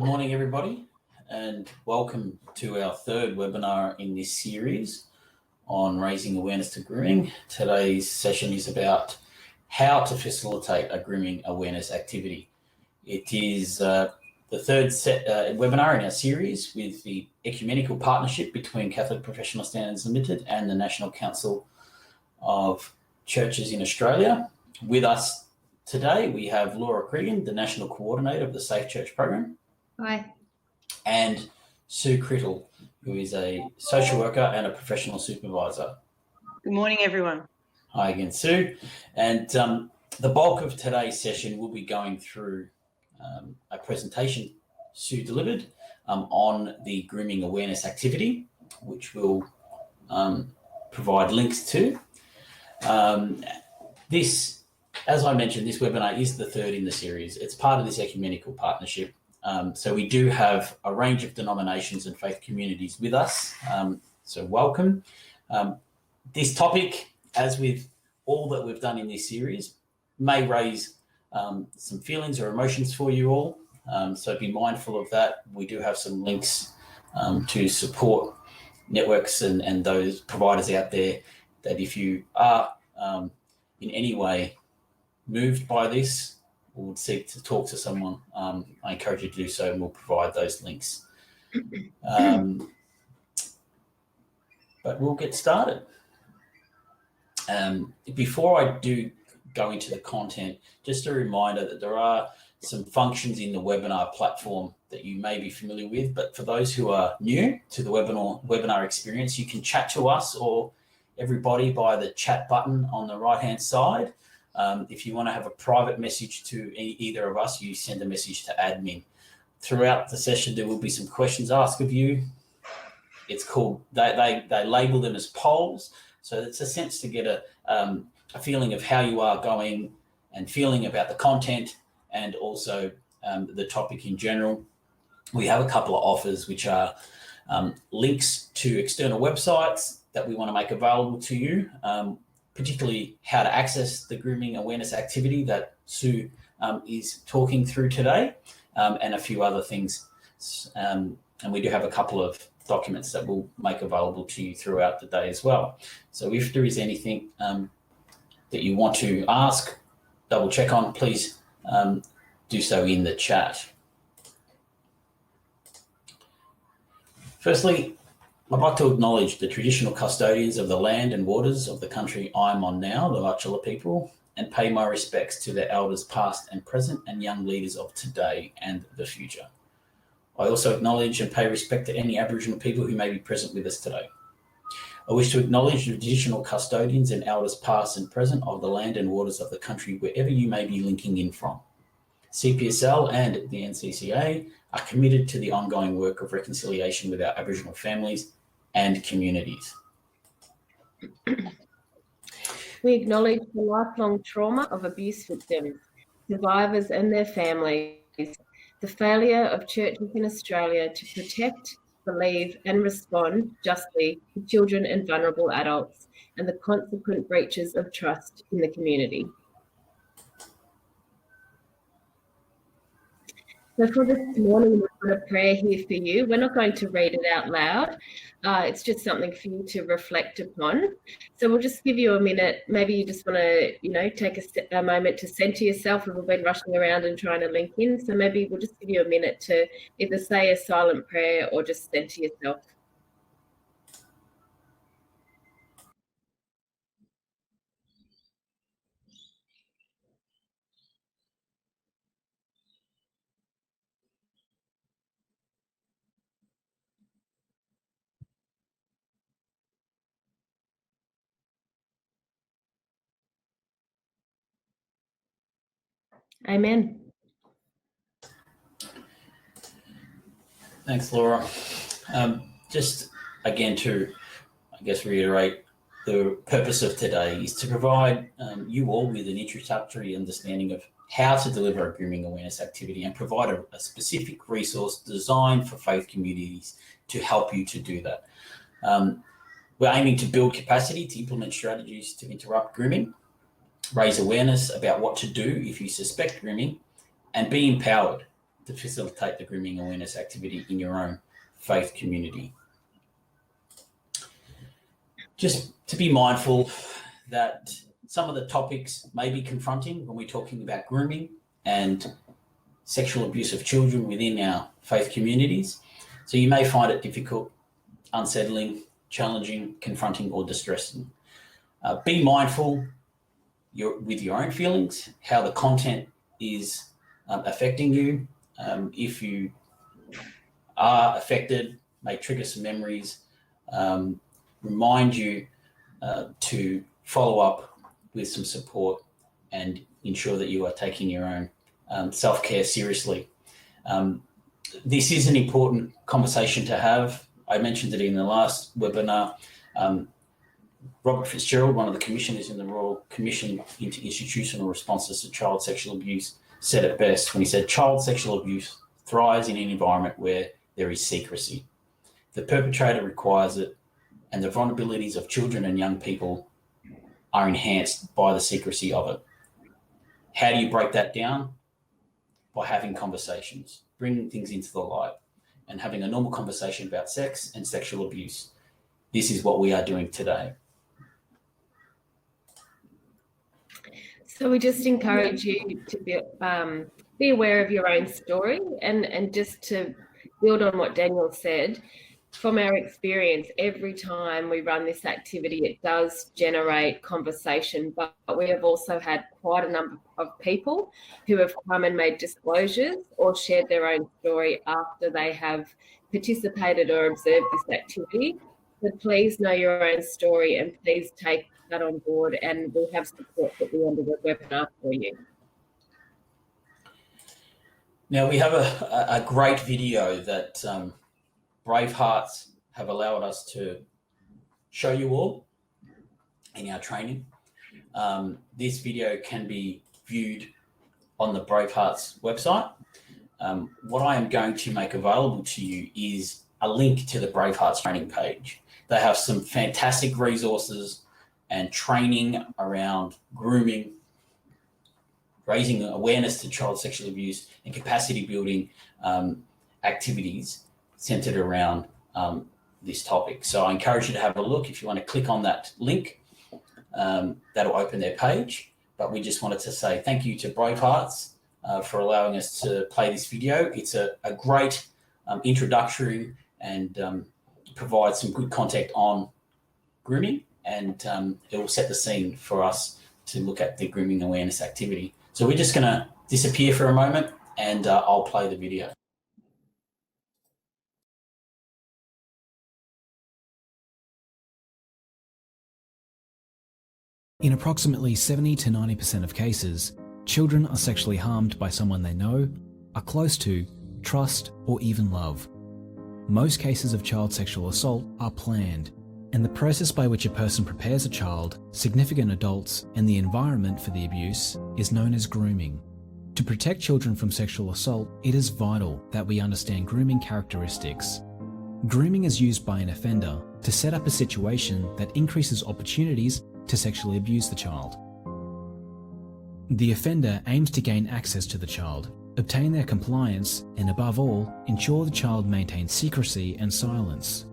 morning, everybody, and welcome to our third webinar in this series on raising awareness to grooming. Today's session is about how to facilitate a grooming awareness activity. It is the third webinar in our series with the ecumenical partnership between Catholic Professional Standards Ltd and the National Council of Churches in Australia. With us today, we have Laura Cregan, the National Coordinator of the Safe Church Program. Hi. And Sue Crittall, who is a social worker and a professional supervisor. Good morning, everyone. Hi again, Sue. And the bulk of today's session will be going through a presentation Sue delivered on the grooming awareness activity, which we'll provide links to. This, as I mentioned, this webinar is the third in the series. It's part of this ecumenical partnership. So we do have a range of denominations and faith communities with us. So welcome. This topic, as with all that we've done in this series, may raise some feelings or emotions for you all. So be mindful of that. We do have some links to support networks and those providers out there that if you are in any way moved by this or would seek to talk to someone, I encourage you to do so, and we'll provide those links. But we'll get started. Before I do go into the content, just a reminder that there are some functions in the webinar platform that you may be familiar with, but for those who are new to the webinar experience, you can chat to us or everybody by the chat button on the right-hand side. If you want to have a private message to either of us, you send a message to admin. Throughout the session, there will be some questions asked of you. It's called, they label them as polls. So it's a sense to get a feeling of how you are going and feeling about the content and also the topic in general. We have a couple of offers, which are links to external websites that we want to make available to you, particularly how to access the grooming awareness activity that Sue is talking through today, and a few other things. And we do have a couple of documents that we'll make available to you throughout the day as well. So if there is anything that you want to ask, double check on, please do so in the chat. Firstly, I'd like to acknowledge the traditional custodians of the land and waters of the country I'm on now, the Latchula people, and pay my respects to their elders past and present and young leaders of today and the future. I also acknowledge and pay respect to any Aboriginal people who may be present with us today. I wish to acknowledge the traditional custodians and elders past and present of the land and waters of the country wherever you may be linking in from. CPSL and the NCCA are committed to the ongoing work of reconciliation with our Aboriginal families and communities. We acknowledge the lifelong trauma of abuse victims, survivors and their families, the failure of churches in Australia to protect, believe and respond justly to children and vulnerable adults, and the consequent breaches of trust in the community. So for this morning, we've got a prayer here for you. We're not going to read it out loud. It's just something for you to reflect upon. So we'll just give you a minute. Maybe you just want to, take a moment to center yourself. We've been rushing around and trying to link in. So maybe we'll just give you a minute to either say a silent prayer or just center yourself. Amen. Thanks, Laura. Just again to, reiterate, the purpose of today is to provide you all with an introductory understanding of how to deliver a grooming awareness activity and provide a specific resource designed for faith communities to help you to do that. We're aiming to build capacity to implement strategies to interrupt grooming, raise awareness about what to do if you suspect grooming, and be empowered to facilitate the grooming awareness activity in your own faith community. Just to be mindful that some of the topics may be confronting when we're talking about grooming and sexual abuse of children within our faith communities. So you may find it difficult, unsettling, challenging, confronting, or distressing. Be mindful with your own feelings, how the content is affecting you. If you are affected, may trigger some memories, remind you to follow up with some support and ensure that you are taking your own self-care seriously. This is an important conversation to have. I mentioned it in the last webinar. Robert Fitzgerald, one of the commissioners in the Royal Commission into Institutional Responses to Child Sexual Abuse, said it best when he said, "Child sexual abuse thrives in an environment where there is secrecy. The perpetrator requires it, and the vulnerabilities of children and young people are enhanced by the secrecy of it." How do you break that down? By having conversations, bringing things into the light, and having a normal conversation about sex and sexual abuse. This is what we are doing today. So we just encourage you to be aware of your own story, and just to build on what Daniel said, from our experience, every time we run this activity, it does generate conversation, but we have also had quite a number of people who have come and made disclosures or shared their own story after they have participated or observed this activity. So please know your own story, and please take that on board, and we'll have support at the end of the webinar for you. Now, we have a great video that Brave Hearts have allowed us to show you all in our training. This video can be viewed on the Brave Hearts website. What I am going to make available to you is a link to the Brave Hearts training page. They have some fantastic resources and training around grooming, raising awareness to child sexual abuse, and capacity building activities centered around this topic. So I encourage you to have a look. If you want to click on that link, that'll open their page. But we just wanted to say thank you to Brave Hearts for allowing us to play this video. It's a great introductory and provides some good context on grooming, and it will set the scene for us to look at the grooming awareness activity. So we're just going to disappear for a moment, and I'll play the video. In approximately 70 to 90% of cases, children are sexually harmed by someone they know, are close to, trust, or even love. Most cases of child sexual assault are planned, and the process by which a person prepares a child, significant adults, and the environment for the abuse is known as grooming. To protect children from sexual assault, it is vital that we understand grooming characteristics. Grooming is used by an offender to set up a situation that increases opportunities to sexually abuse the child. The offender aims to gain access to the child, obtain their compliance, and above all, ensure the child maintains secrecy and silence.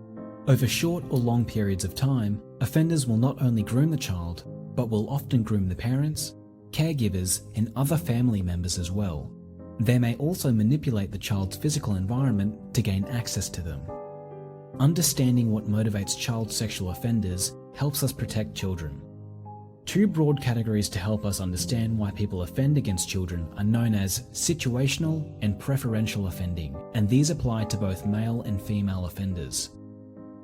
Over short or long periods of time, offenders will not only groom the child, but will often groom the parents, caregivers, and other family members as well. They may also manipulate the child's physical environment to gain access to them. Understanding what motivates child sexual offenders helps us protect children. Two broad categories to help us understand why people offend against children are known as situational and preferential offending, and these apply to both male and female offenders.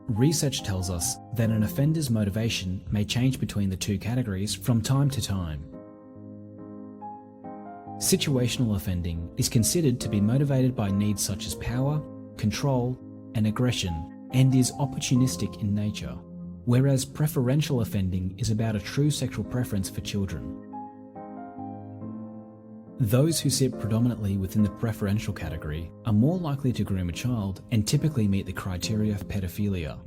Research tells us that an offender's motivation may change between the two categories from time to time. Situational offending is considered to be motivated by needs such as power, control, and aggression, and is opportunistic in nature, whereas preferential offending is about a true sexual preference for children. Those who sit predominantly within the preferential category are more likely to groom a child and typically meet the criteria of pedophilia.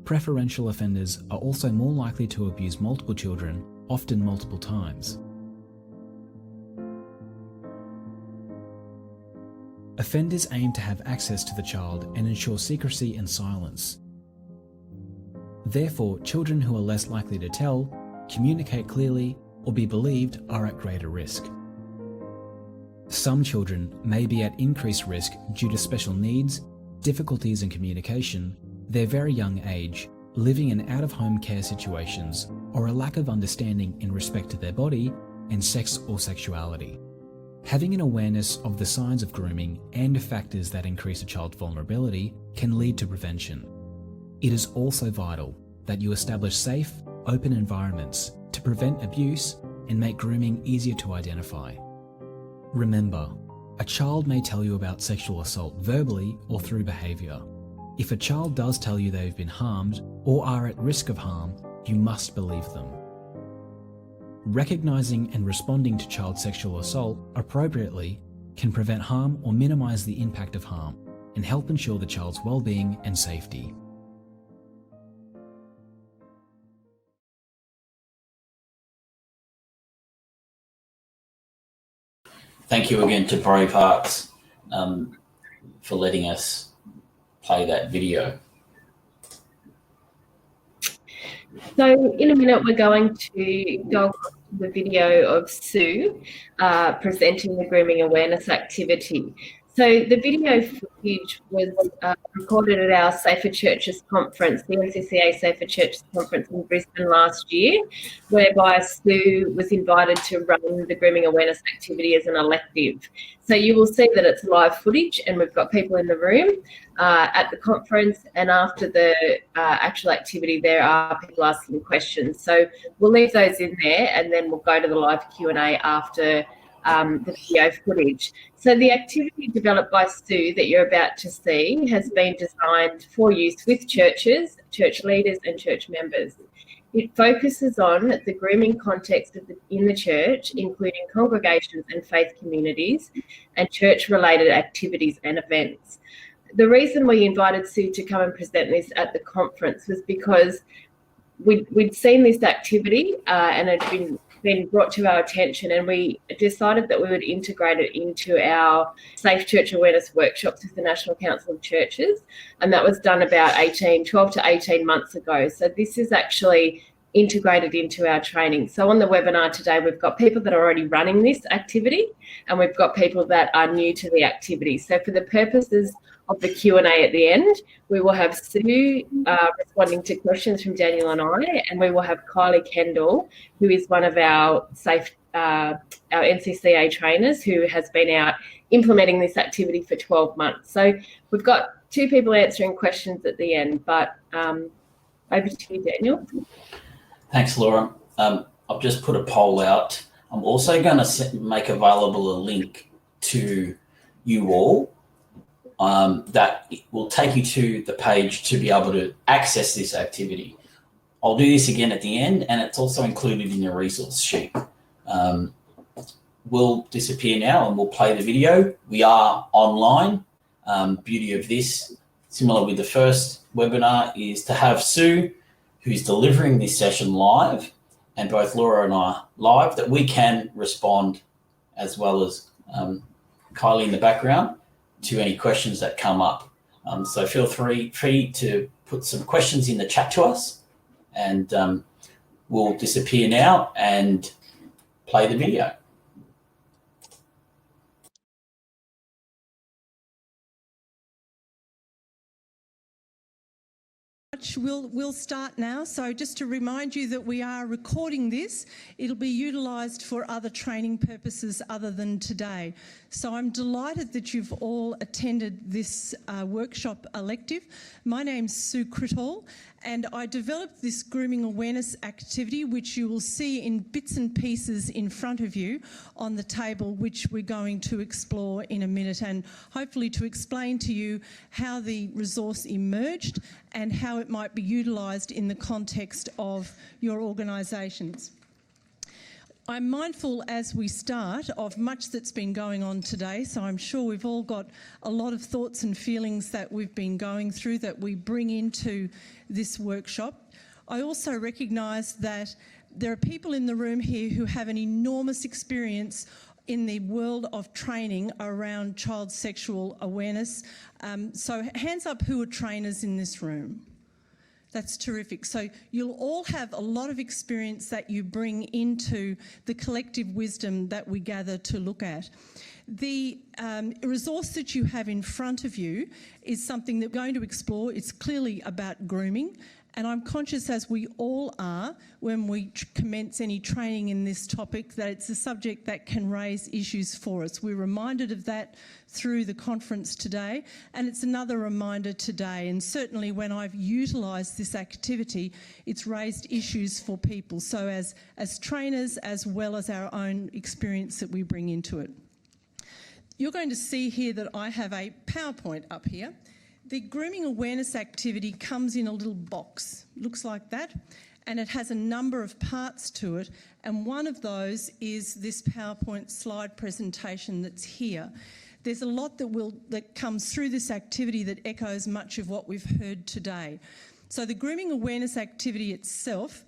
Preferential offenders are also more likely to abuse multiple children, often multiple times. Offenders aim to have access to the child and ensure secrecy and silence. Therefore, children who are less likely to tell, communicate clearly, or be believed are at greater risk. Some children may be at increased risk due to special needs, difficulties in communication, their very young age, living in out-of-home care situations, or a lack of understanding in respect to their body and sex or sexuality. Having an awareness of the signs of grooming and factors that increase a child's vulnerability can lead to prevention. It is also vital that you establish safe, open environments to prevent abuse and make grooming easier to identify. Remember, a child may tell you about sexual assault verbally or through behaviour. If a child does tell you they've been harmed or are at risk of harm, you must believe them. Recognising and responding to child sexual assault appropriately can prevent harm or minimise the impact of harm and help ensure the child's well-being and safety. Thank you again to Brave Hearts for letting us play that video. So in a minute, we're going to go to the video of Sue presenting the Grooming Awareness Activity. So the video footage was recorded at our Safer Churches conference, the NCCA Safer Churches conference in Brisbane last year, whereby Sue was invited to run the Grooming Awareness Activity as an elective. So you will see that it's live footage, and we've got people in the room at the conference, and after the actual activity there are people asking questions. So we'll leave those in there, and then we'll go to the live Q&A after the video footage. So the activity developed by Sue that you're about to see has been designed for use with churches, church leaders and church members. It focuses on the grooming context in the church, including congregations and faith communities and church-related activities and events. The reason we invited Sue to come and present this at the conference was because we'd seen this activity and it had been brought to our attention, and we decided that we would integrate it into our Safe Church Awareness workshops with the National Council of Churches, and that was done about 12 to 18 months ago. So this is actually integrated into our training. So on the webinar today, we've got people that are already running this activity, and we've got people that are new to the activity. So for the purposes of the Q&A at the end, we will have Sue responding to questions from Daniel and I, and we will have Kylie Kendall, who is one of our our NCCA trainers who has been out implementing this activity for 12 months. So we've got two people answering questions at the end, but over to you, Daniel. Thanks, Laura. I've just put a poll out. I'm also going to make available a link to you all that will take you to the page to be able to access this activity. I'll do this again at the end, and it's also included in your resource sheet. We'll disappear now and we'll play the video. We are online. Beauty of this, similar with the first webinar, is to have Sue, who's delivering this session live, and both Laura and I live, that we can respond, as well as Kylie in the background, to any questions that come up. So feel free to put some questions in the chat to us, and we'll disappear now and play the video. We'll start now. So just to remind you that we are recording this. It'll be utilised for other training purposes other than today. So I'm delighted that you've all attended this workshop elective. My name's Sue Crittall, and I developed this grooming awareness activity, which you will see in bits and pieces in front of you on the table, which we're going to explore in a minute, and hopefully to explain to you how the resource emerged and how it might be utilised in the context of your organisations. I'm mindful as we start of much that's been going on today, so I'm sure we've all got a lot of thoughts and feelings that we've been going through that we bring into this workshop. I also recognise that there are people in the room here who have an enormous experience in the world of training around child sexual awareness. So hands up who are trainers in this room. That's terrific. So you'll all have a lot of experience that you bring into the collective wisdom that we gather to look at. The resource that you have in front of you is something that we're going to explore. It's clearly about grooming, and I'm conscious, as we all are, when we commence any training in this topic, that it's a subject that can raise issues for us. We're reminded of that through the conference today, and it's another reminder today. And certainly when I've utilised this activity, it's raised issues for people. So as trainers, as well as our own experience that we bring into it. You're going to see here that I have a PowerPoint up here. The Grooming Awareness Activity comes in a little box, looks like that, and it has a number of parts to it, and one of those is this PowerPoint slide presentation that's here. There's a lot that comes through this activity that echoes much of what we've heard today. So the Grooming Awareness Activity itself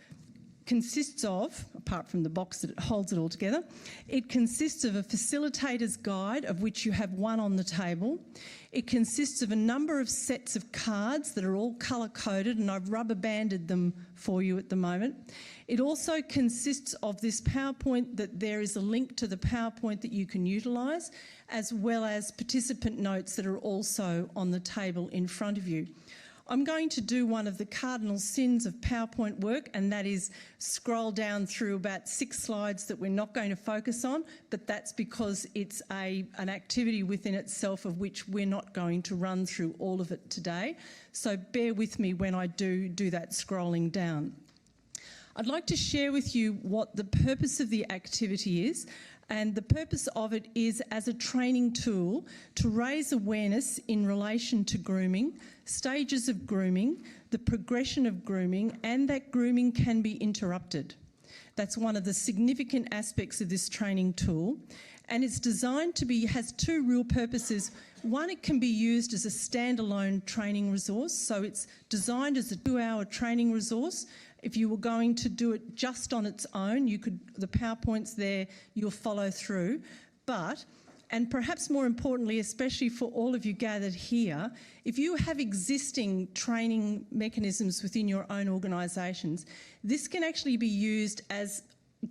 consists of, apart from the box that holds it all together, it consists of a facilitator's guide, of which you have one on the table. It consists of a number of sets of cards that are all colour-coded, and I've rubber banded them for you at the moment. It also consists of this PowerPoint, that there is a link to the PowerPoint that you can utilise, as well as participant notes that are also on the table in front of you. I'm going to do one of the cardinal sins of PowerPoint work, and that is scroll down through about 6 slides that we're not going to focus on, but that's because it's an activity within itself of which we're not going to run through all of it today. So bear with me when I do that scrolling down. I'd like to share with you what the purpose of the activity is. And the purpose of it is as a training tool to raise awareness in relation to grooming, stages of grooming, the progression of grooming, and that grooming can be interrupted. That's one of the significant aspects of this training tool. And it's designed to be, has 2 real purposes. One, it can be used as a standalone training resource. So it's designed as a 2-hour training resource. If you were going to do it just on its own, you could, the PowerPoint's there, you'll follow through. But, and perhaps more importantly, especially for all of you gathered here, if you have existing training mechanisms within your own organisations, this can actually be used as,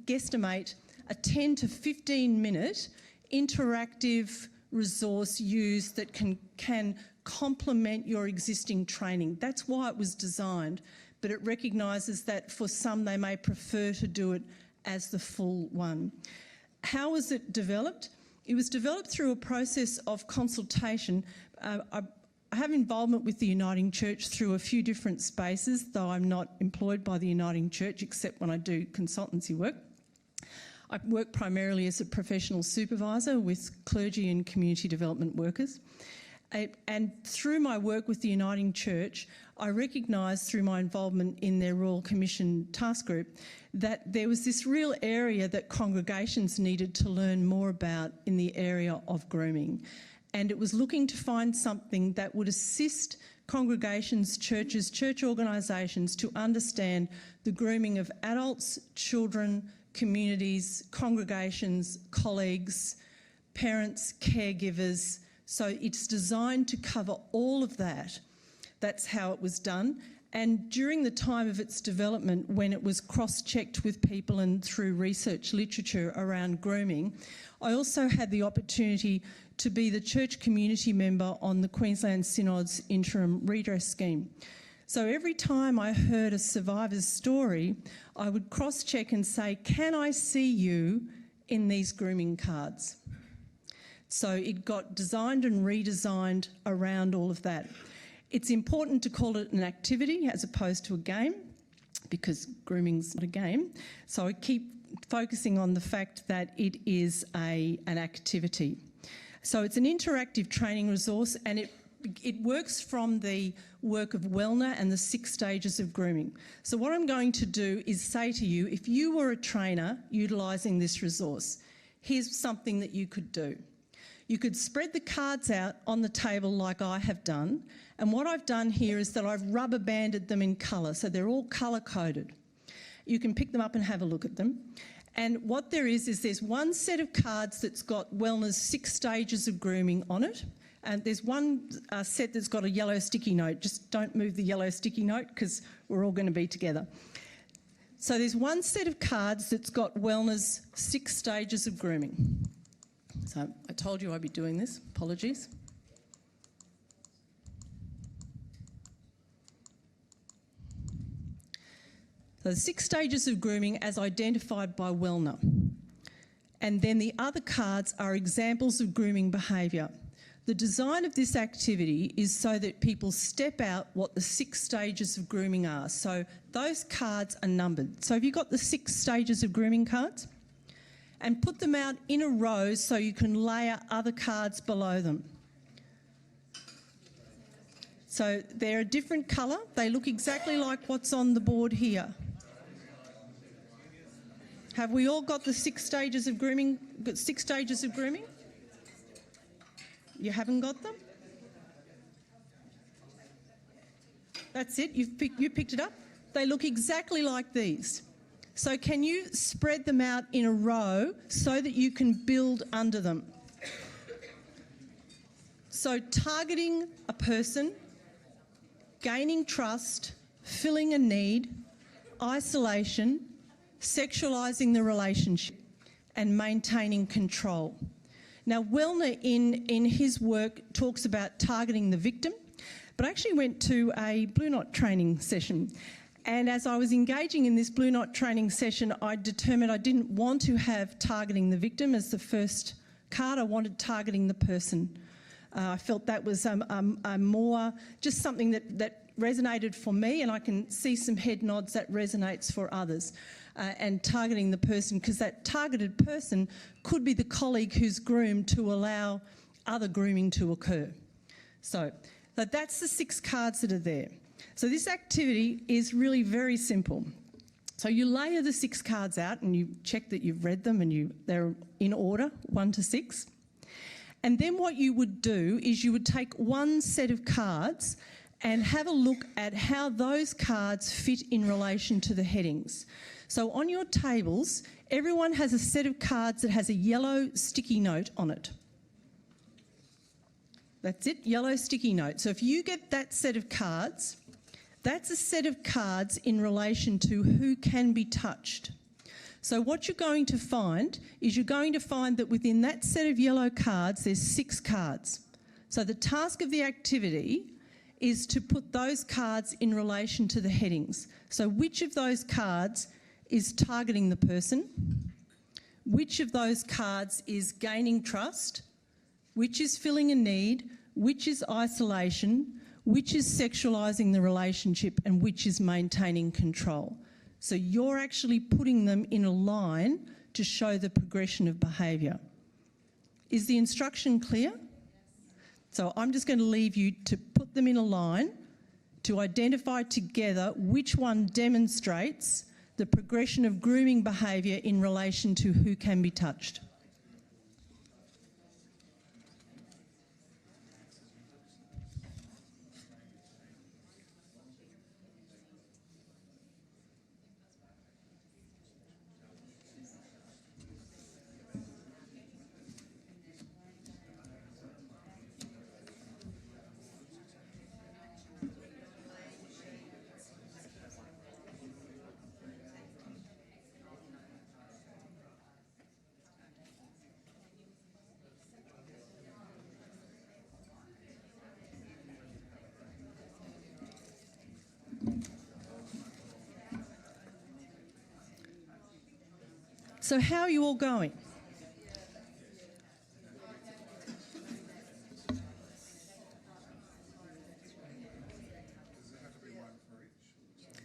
guesstimate, a 10 to 15 minute interactive resource used that can complement your existing training. That's why it was designed, but it recognises that for some they may prefer to do it as the full one. How was it developed? It was developed through a process of consultation. I have involvement with the Uniting Church through a few different spaces, though I'm not employed by the Uniting Church except when I do consultancy work. I work primarily as a professional supervisor with clergy and community development workers. And through my work with the Uniting Church, I recognised through my involvement in their Royal Commission task group that there was this real area that congregations needed to learn more about in the area of grooming. And it was looking to find something that would assist congregations, churches, church organisations to understand the grooming of adults, children, communities, congregations, colleagues, parents, caregivers. So it's designed to cover all of that. That's how it was done. And during the time of its development, when it was cross-checked with people and through research literature around grooming, I also had the opportunity to be the church community member on the Queensland Synod's interim redress scheme. So every time I heard a survivor's story, I would cross-check and say, can I see you in these grooming cards? So it got designed and redesigned around all of that. It's important to call it an activity as opposed to a game, because grooming's not a game. So I keep focusing on the fact that it is an activity. So it's an interactive training resource, and it works from the work of Wellner and the 6 stages of grooming. So what I'm going to do is say to you, if you were a trainer utilising this resource, here's something that you could do. You could spread the cards out on the table like I have done, and what I've done here is that I've rubber banded them in colour, so they're all colour coded. You can pick them up and have a look at them. And what there is there's one set of cards that's got wellness 6 stages of grooming on it. And there's one set that's got a yellow sticky note. Just don't move the yellow sticky note because we're all going to be together. So there's one set of cards that's got wellness 6 stages of grooming. So I told you I'd be doing this. Apologies. So the 6 stages of grooming as identified by Wellner. And then the other cards are examples of grooming behaviour. The design of this activity is so that people step out what the 6 stages of grooming are. So those cards are numbered. So have you got the 6 stages of grooming cards? And put them out in a row so you can layer other cards below them. So they're a different colour. They look exactly like what's on the board here. Have we all got the 6 stages of grooming? Got 6 stages of grooming? You haven't got them? That's it. You picked it up. They look exactly like these. So can you spread them out in a row so that you can build under them? So targeting a person, gaining trust, filling a need, isolation, sexualising the relationship, and maintaining control. Now, Wellner in his work talks about targeting the victim, but I actually went to a Blue Knot training session, and as I was engaging in this Blue Knot training session, I determined I didn't want to have targeting the victim as the first card. I wanted targeting the person. I felt that was more just something that resonated for me, and I can see some head nods that resonates for others. And targeting the person, because that targeted person could be the colleague who's groomed to allow other grooming to occur. So that's the 6 cards that are there. So this activity is really very simple. So you layer the 6 cards out and you check that you've read them and they're in order, 1 to 6. And then what you would do is you would take one set of cards and have a look at how those cards fit in relation to the headings. So on your tables, everyone has a set of cards that has a yellow sticky note on it. That's it, yellow sticky note. So if you get that set of cards, that's a set of cards in relation to who can be touched. So what you're going to find is you're going to find that within that set of yellow cards, there's 6 cards. So the task of the activity is to put those cards in relation to the headings. So which of those cards is targeting the person? Which of those cards is gaining trust? Which is filling a need? Which is isolation? Which is sexualising the relationship? And which is maintaining control? So you're actually putting them in a line to show the progression of behaviour. Is the instruction clear? So I'm just going to leave you to put them in a line to identify together which one demonstrates the progression of grooming behaviour in relation to who can be touched. So how are you all going?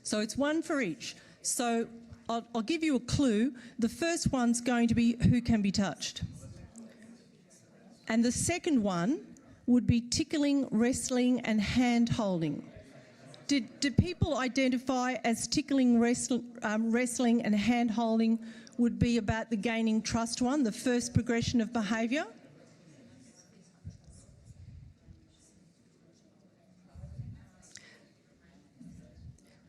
So it's one for each. So I'll give you a clue. The first one's going to be who can be touched. And the second one would be tickling, wrestling and hand holding. Did people identify as tickling, wrestling and hand holding would be about the gaining trust one, the first progression of behaviour?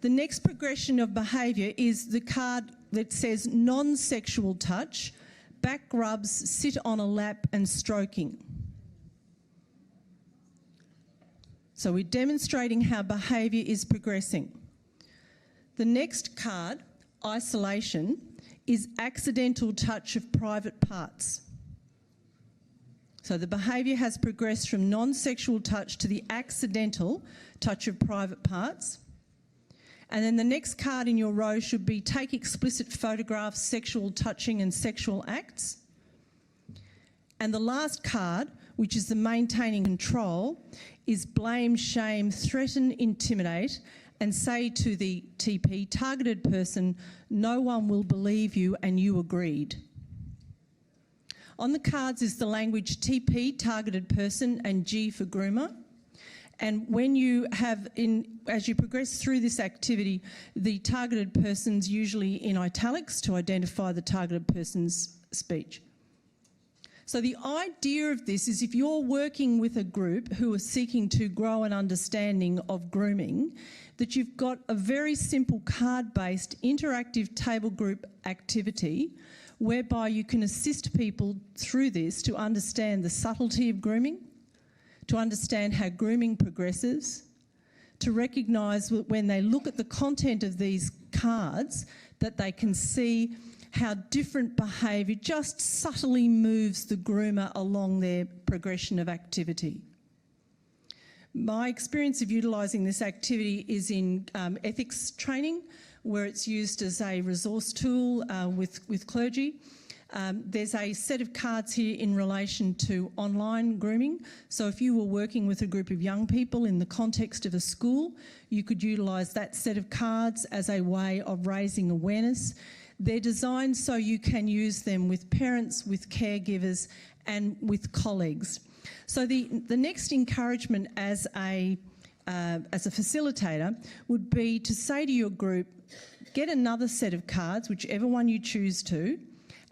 The next progression of behaviour is the card that says non-sexual touch, back rubs, sit on a lap and stroking. So we're demonstrating how behaviour is progressing. The next card, isolation, is accidental touch of private parts. So the behaviour has progressed from non-sexual touch to the accidental touch of private parts. And then the next card in your row should be take explicit photographs, sexual touching and sexual acts. And the last card, which is the maintaining control, is blame, shame, threaten, intimidate, and say to the TP, targeted person, no one will believe you and you agreed. On the cards is the language TP, targeted person, and G for groomer. And when you have, as you progress through this activity, the targeted person's usually in italics to identify the targeted person's speech. So the idea of this is if you're working with a group who are seeking to grow an understanding of grooming, that you've got a very simple card-based interactive table group activity whereby you can assist people through this to understand the subtlety of grooming, to understand how grooming progresses, to recognise when they look at the content of these cards that they can see how different behaviour just subtly moves the groomer along their progression of activity. My experience of utilising this activity is in ethics training, where it's used as a resource tool with clergy. There's a set of cards here in relation to online grooming. So if you were working with a group of young people in the context of a school, you could utilise that set of cards as a way of raising awareness. They're designed so you can use them with parents, with caregivers and with colleagues. So the next encouragement as a facilitator would be to say to your group, get another set of cards, whichever one you choose to,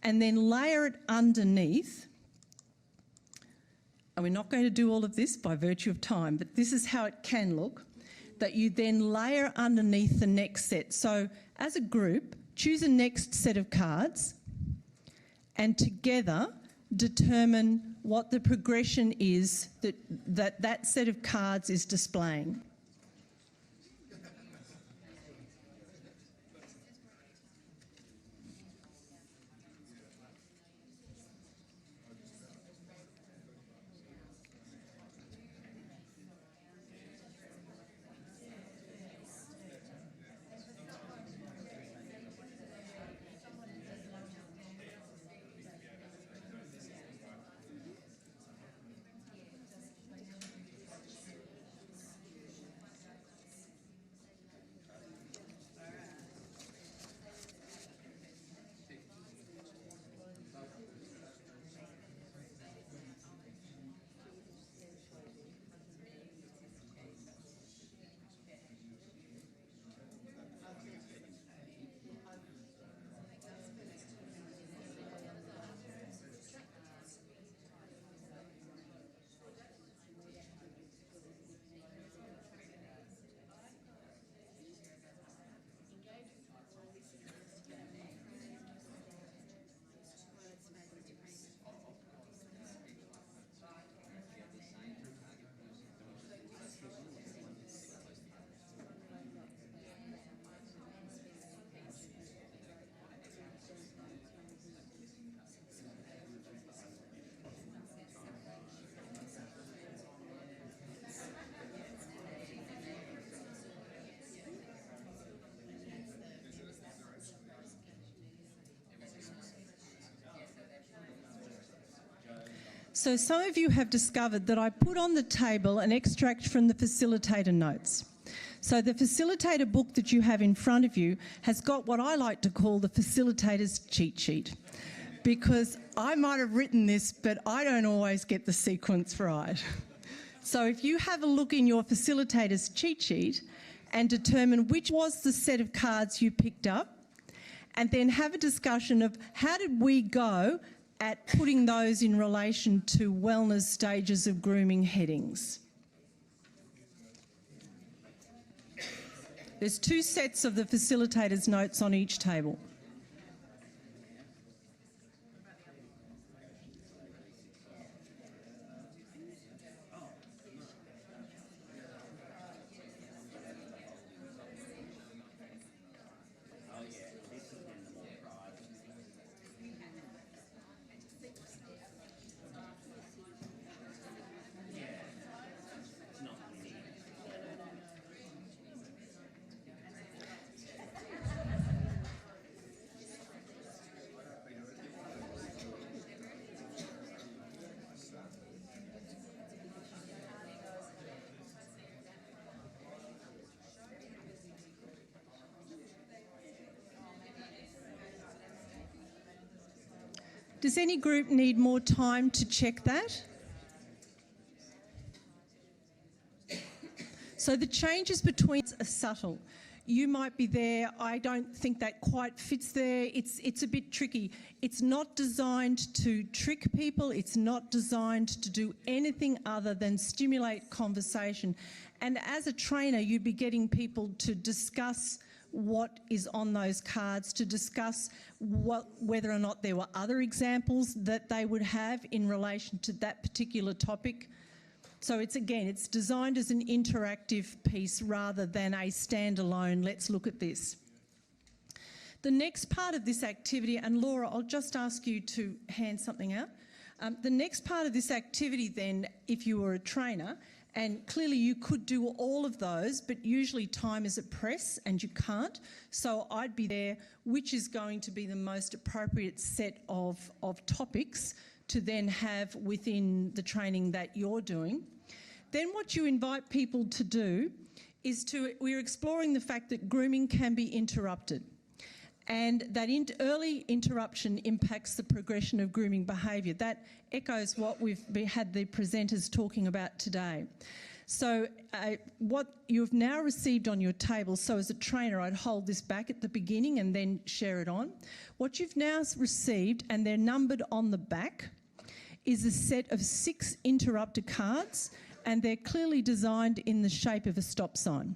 and then layer it underneath. And we're not going to do all of this by virtue of time, but this is how it can look, that you then layer underneath the next set. So as a group, choose a next set of cards and together determine what the progression is that set of cards is displaying. So some of you have discovered that I put on the table an extract from the facilitator notes. So the facilitator book that you have in front of you has got what I like to call the facilitator's cheat sheet, because I might have written this, but I don't always get the sequence right. So if you have a look in your facilitator's cheat sheet and determine which was the set of cards you picked up, and then have a discussion of how did we go at putting those in relation to wellness stages of grooming headings. There's two sets of the facilitator's notes on each table. Does any group need more time to check that? So the changes between are subtle. You might be there, I don't think that quite fits there. It's a bit tricky. It's not designed to trick people. It's not designed to do anything other than stimulate conversation. And as a trainer, you'd be getting people to discuss what is on those cards, to discuss whether or not there were other examples that they would have in relation to that particular topic. So it's designed as an interactive piece rather than a standalone, let's look at this. The next part of this activity, and Laura, I'll just ask you to hand something out. The next part of this activity then, if you were a trainer, and clearly you could do all of those, but usually time is at press and you can't. So I'd be there, which is going to be the most appropriate set of topics to then have within the training that you're doing. Then what you invite people to do is we're exploring the fact that grooming can be interrupted, and that early interruption impacts the progression of grooming behaviour. That echoes what we've had the presenters talking about today. So what you've now received on your table, so as a trainer I'd hold this back at the beginning and then share it on. What you've now received, and they're numbered on the back, is a set of 6 interrupter cards, and they're clearly designed in the shape of a stop sign.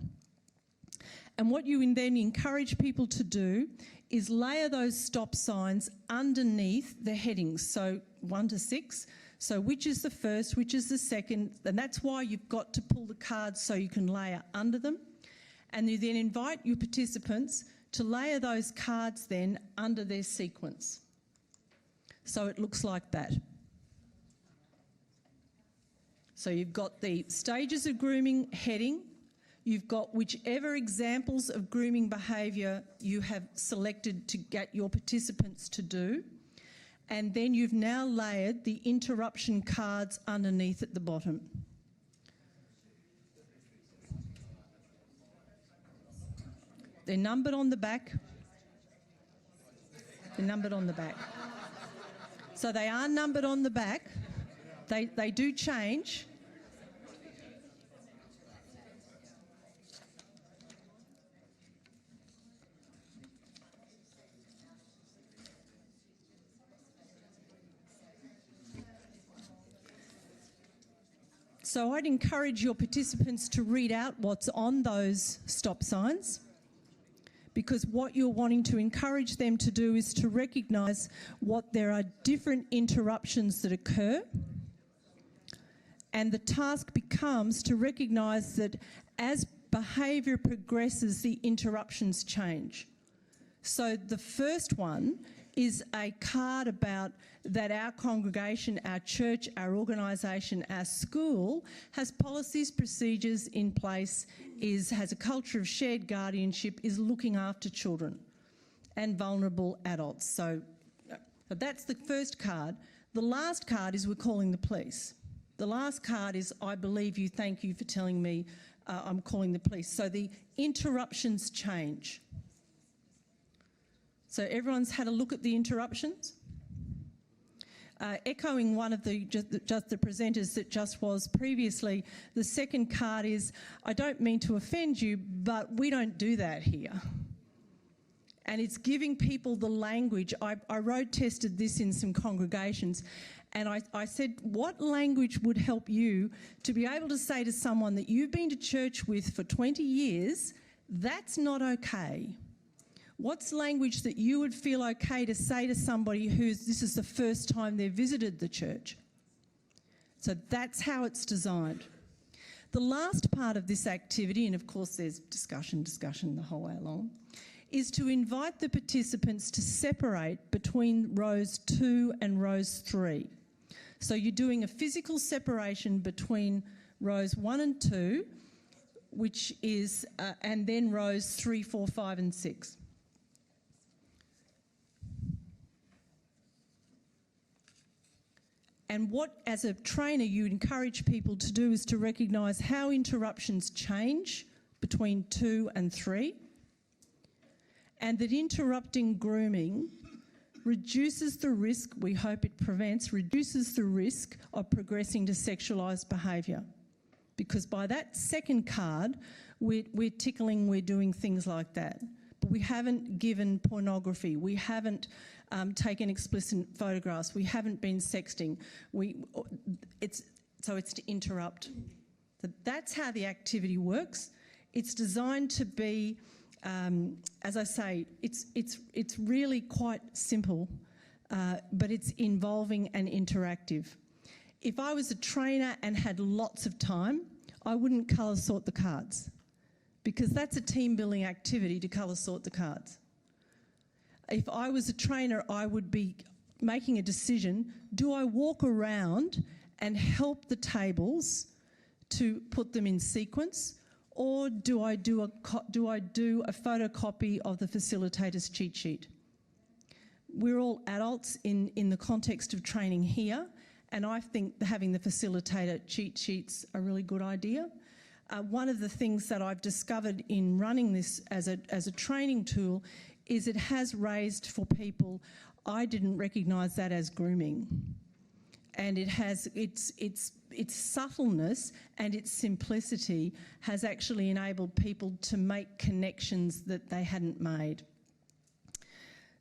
And what you then encourage people to do is layer those stop signs underneath the headings, so 1 to 6. So which is the first, which is the second, and that's why you've got to pull the cards so you can layer under them. And you then invite your participants to layer those cards then under their sequence. So it looks like that. So you've got the stages of grooming heading, you've got whichever examples of grooming behaviour you have selected to get your participants to do, and then you've now layered the interruption cards underneath at the bottom. They're numbered on the back. They're numbered on the back. So they are numbered on the back. They do change. So I'd encourage your participants to read out what's on those stop signs, because what you're wanting to encourage them to do is to recognise what there are different interruptions that occur, and the task becomes to recognise that as behaviour progresses, the interruptions change. So the first one is a card about that our congregation, our church, our organisation, our school has policies, procedures in place, has a culture of shared guardianship, is looking after children and vulnerable adults. So that's the first card. The last card is we're calling the police. The last card is I believe you, thank you for telling me I'm calling the police. So the interruptions change. So everyone's had a look at the interruptions? Echoing one of the presenters that just was previously, the second card is, I don't mean to offend you, but we don't do that here. And it's giving people the language. I road tested this in some congregations, and I said, what language would help you to be able to say to someone that you've been to church with for 20 years, that's not okay? What's language that you would feel okay to say to somebody this is the first time they've visited the church? So that's how it's designed. The last part of this activity, and of course there's discussion the whole way along, is to invite the participants to separate between rows 2 and rows 3. So you're doing a physical separation between rows 1 and 2, which is, and then rows 3, 4, 5 and 6. And what, as a trainer, you encourage people to do is to recognise how interruptions change between 2 and 3, and that interrupting grooming reduces the risk, we hope it prevents, reduces the risk of progressing to sexualised behaviour. Because by that second card, we're tickling, we're doing things like that. But we haven't given pornography, we haven't taken explicit photographs, we haven't been sexting. It's to interrupt. That's how the activity works. It's designed to be, as I say, it's really quite simple, but it's involving and interactive. If I was a trainer and had lots of time, I wouldn't colour sort the cards, because that's a team building activity to colour sort the cards. If I was a trainer, I would be making a decision, do I walk around and help the tables to put them in sequence, or do I do a photocopy of the facilitator's cheat sheet? We're all adults in the context of training here, and I think having the facilitator cheat sheets a really good idea. One of the things that I've discovered in running this as a training tool is it has raised for people, I didn't recognise that as grooming. And it has its subtleness and its simplicity has actually enabled people to make connections that they hadn't made.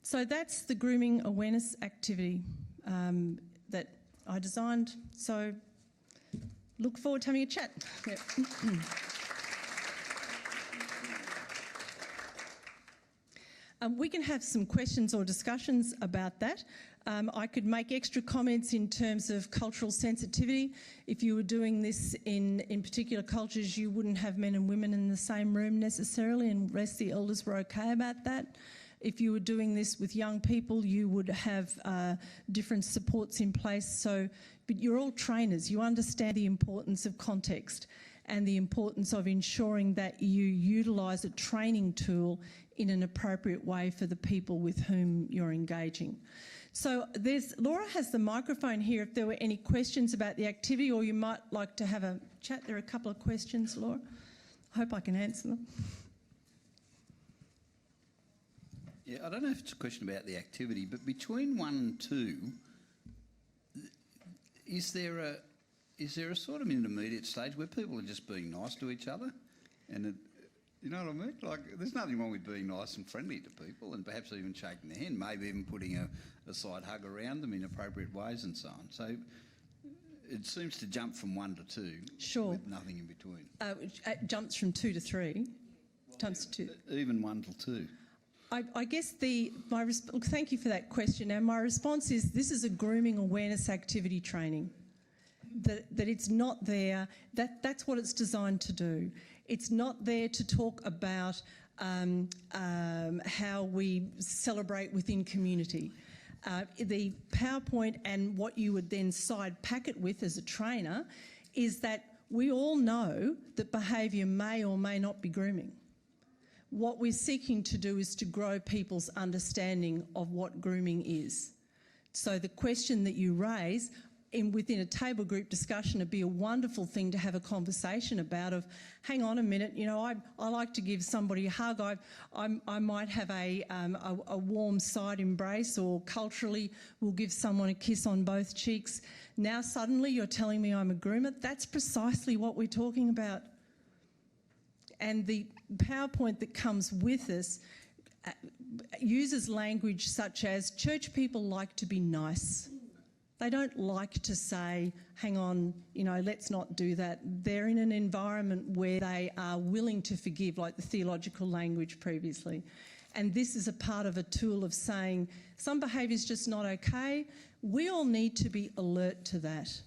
So that's the Grooming Awareness Activity that I designed. So look forward to having a chat. Yep. We can have some questions or discussions about that. I could make extra comments in terms of cultural sensitivity. If you were doing this in particular cultures, you wouldn't have men and women in the same room necessarily, and the rest of the elders were okay about that. If you were doing this with young people, you would have different supports in place. But you're all trainers. You understand the importance of context and the importance of ensuring that you utilise a training tool in an appropriate way for the people with whom you're engaging. So Laura has the microphone here if there were any questions about the activity, or you might like to have a chat. There are a couple of questions, Laura. I hope I can answer them. Yeah, I don't know if it's a question about the activity, but between 1 and 2, is there a sort of intermediate stage where people are just being nice to each other? And you know what I mean? Like, there's nothing wrong with being nice and friendly to people, and perhaps even shaking their hand, maybe even putting a side hug around them in appropriate ways and so on. So it seems to jump from 1 to 2, sure, with nothing in between. It jumps from 2 to 3, jumps to 2. Even 1 till 2. I guess look, thank you for that question. And my response is this is a grooming awareness activity training. That it's not there, that's what it's designed to do. It's not there to talk about how we celebrate within community. The PowerPoint and what you would then side pack it with as a trainer is that we all know that behaviour may or may not be grooming. What we're seeking to do is to grow people's understanding of what grooming is. So the question that you raise within a table group discussion would be a wonderful thing to have a conversation about of, hang on a minute, you know, I like to give somebody a hug. I might have a warm side embrace, or culturally we'll give someone a kiss on both cheeks. Now suddenly you're telling me I'm a groomer. That's precisely what we're talking about. And the PowerPoint that comes with us uses language such as church people like to be nice. They don't like to say, hang on, you know, let's not do that. They're in an environment where they are willing to forgive, like the theological language previously. And this is a part of a tool of saying some behaviour is just not okay. We all need to be alert to that.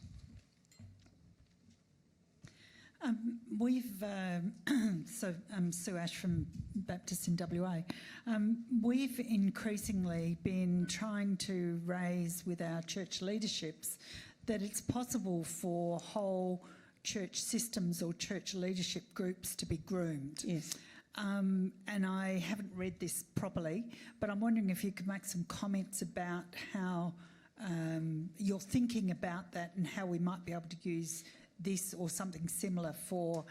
Sue Ash from Baptist in WA. We've increasingly been trying to raise with our church leaderships that it's possible for whole church systems or church leadership groups to be groomed. Yes. And I haven't read this properly, but I'm wondering if you could make some comments about how you're thinking about that and how we might be able to use this or something similar for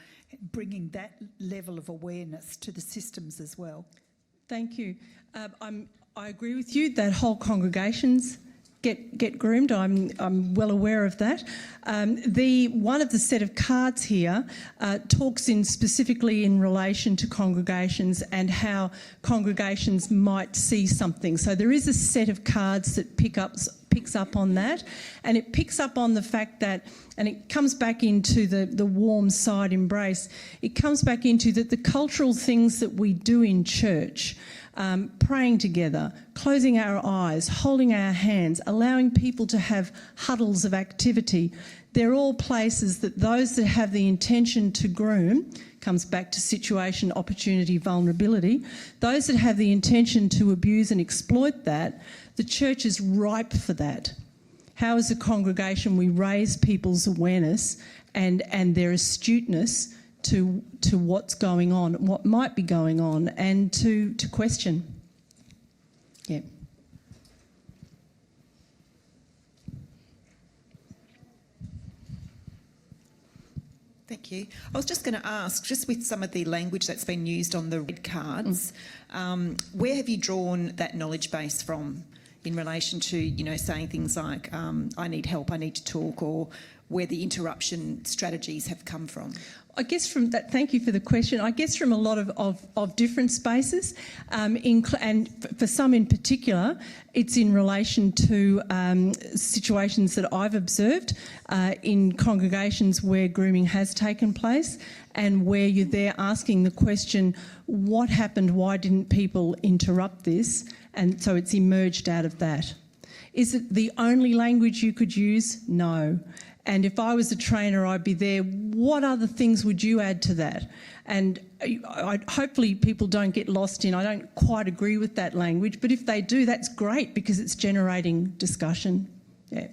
bringing that level of awareness to the systems as well. Thank you. I agree with you that whole congregations get groomed. I'm well aware of that. One of the set of cards here talks specifically in relation to congregations and how congregations might see something. So there is a set of cards that picks up on that, and it picks up on the fact that, and it comes back into the warm side embrace, it comes back into that the cultural things that we do in church, praying together, closing our eyes, holding our hands, allowing people to have huddles of activity, they're all places that those that have the intention to groom, comes back to situation, opportunity, vulnerability, those that have the intention to abuse and exploit that, the church is ripe for that. How as a congregation we raise people's awareness and their astuteness to what's going on, what might be going on, and to question. Yeah. Thank you. I was just going to ask, just with some of the language that's been used on the red cards, where have you drawn that knowledge base from in relation to, you know, saying things like, I need help, I need to talk, or where the interruption strategies have come from? I guess from that, thank you for the question. I guess from a lot of different spaces, and for some in particular, it's in relation to situations that I've observed in congregations where grooming has taken place and where you're there asking the question, what happened, why didn't people interrupt this? And so it's emerged out of that. Is it the only language you could use? No. And if I was a trainer, I'd be there. What other things would you add to that? And hopefully people don't get lost in, I don't quite agree with that language, but if they do, that's great because it's generating discussion. Yeah.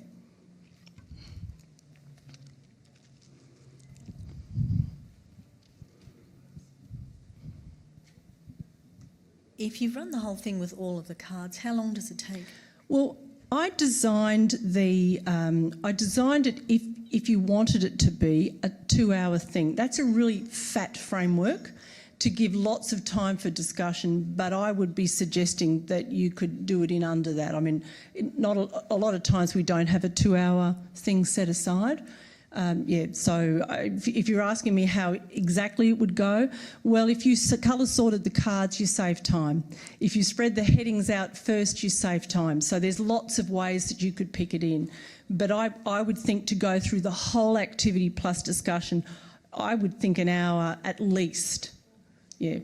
If you run the whole thing with all of the cards, how long does it take? Well, I designed it if you wanted it to be a 2-hour thing. That's a really fat framework to give lots of time for discussion, but I would be suggesting that you could do it in under that. I mean, not a lot of times we don't have a 2-hour thing set aside. So if you're asking me how exactly it would go, well, if you colour sorted the cards, you save time. If you spread the headings out first, you save time. So there's lots of ways that you could pick it in. But I would think to go through the whole activity plus discussion, I would think an hour at least. Yeah.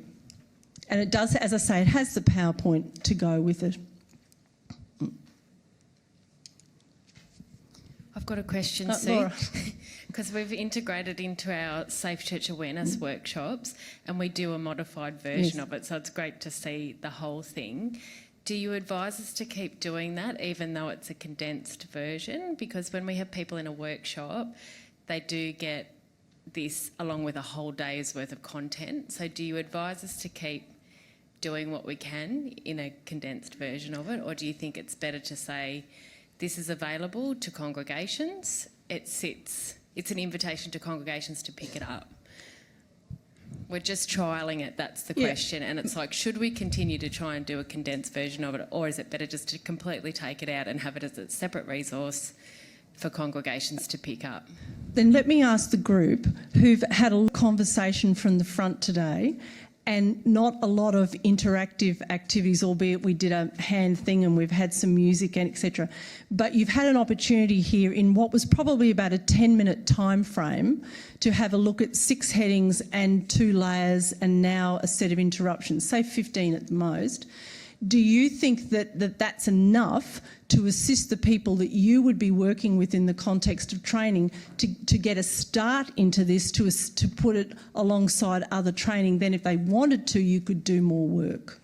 And it does, as I say, it has the PowerPoint to go with it. I've got a question, Sue, Laura. because we've integrated into our Safe Church Awareness workshops and we do a modified version of it, so it's great to see the whole thing. Do you advise us to keep doing that even though it's a condensed version? Because when we have people in a workshop, they do get this along with a whole day's worth of content. So do you advise us to keep doing what we can in a condensed version of it, or do you think it's better to say, this is available to congregations, it's an invitation to congregations to pick it up? We're just trialling it, that's the question. And it's like, should we continue to try and do a condensed version of it, or is it better just to completely take it out and have it as a separate resource for congregations to pick up? Then let me ask the group who've had a conversation from the front today and not a lot of interactive activities, albeit we did a hand thing and we've had some music and etc. But you've had an opportunity here in what was probably about a 10-minute time frame to have a look at 6 headings and 2 layers and now a set of interruptions, say 15 at the most. Do you think that that's enough to assist the people that you would be working with in the context of training to get a start into this, to put it alongside other training? Then if they wanted to, you could do more work.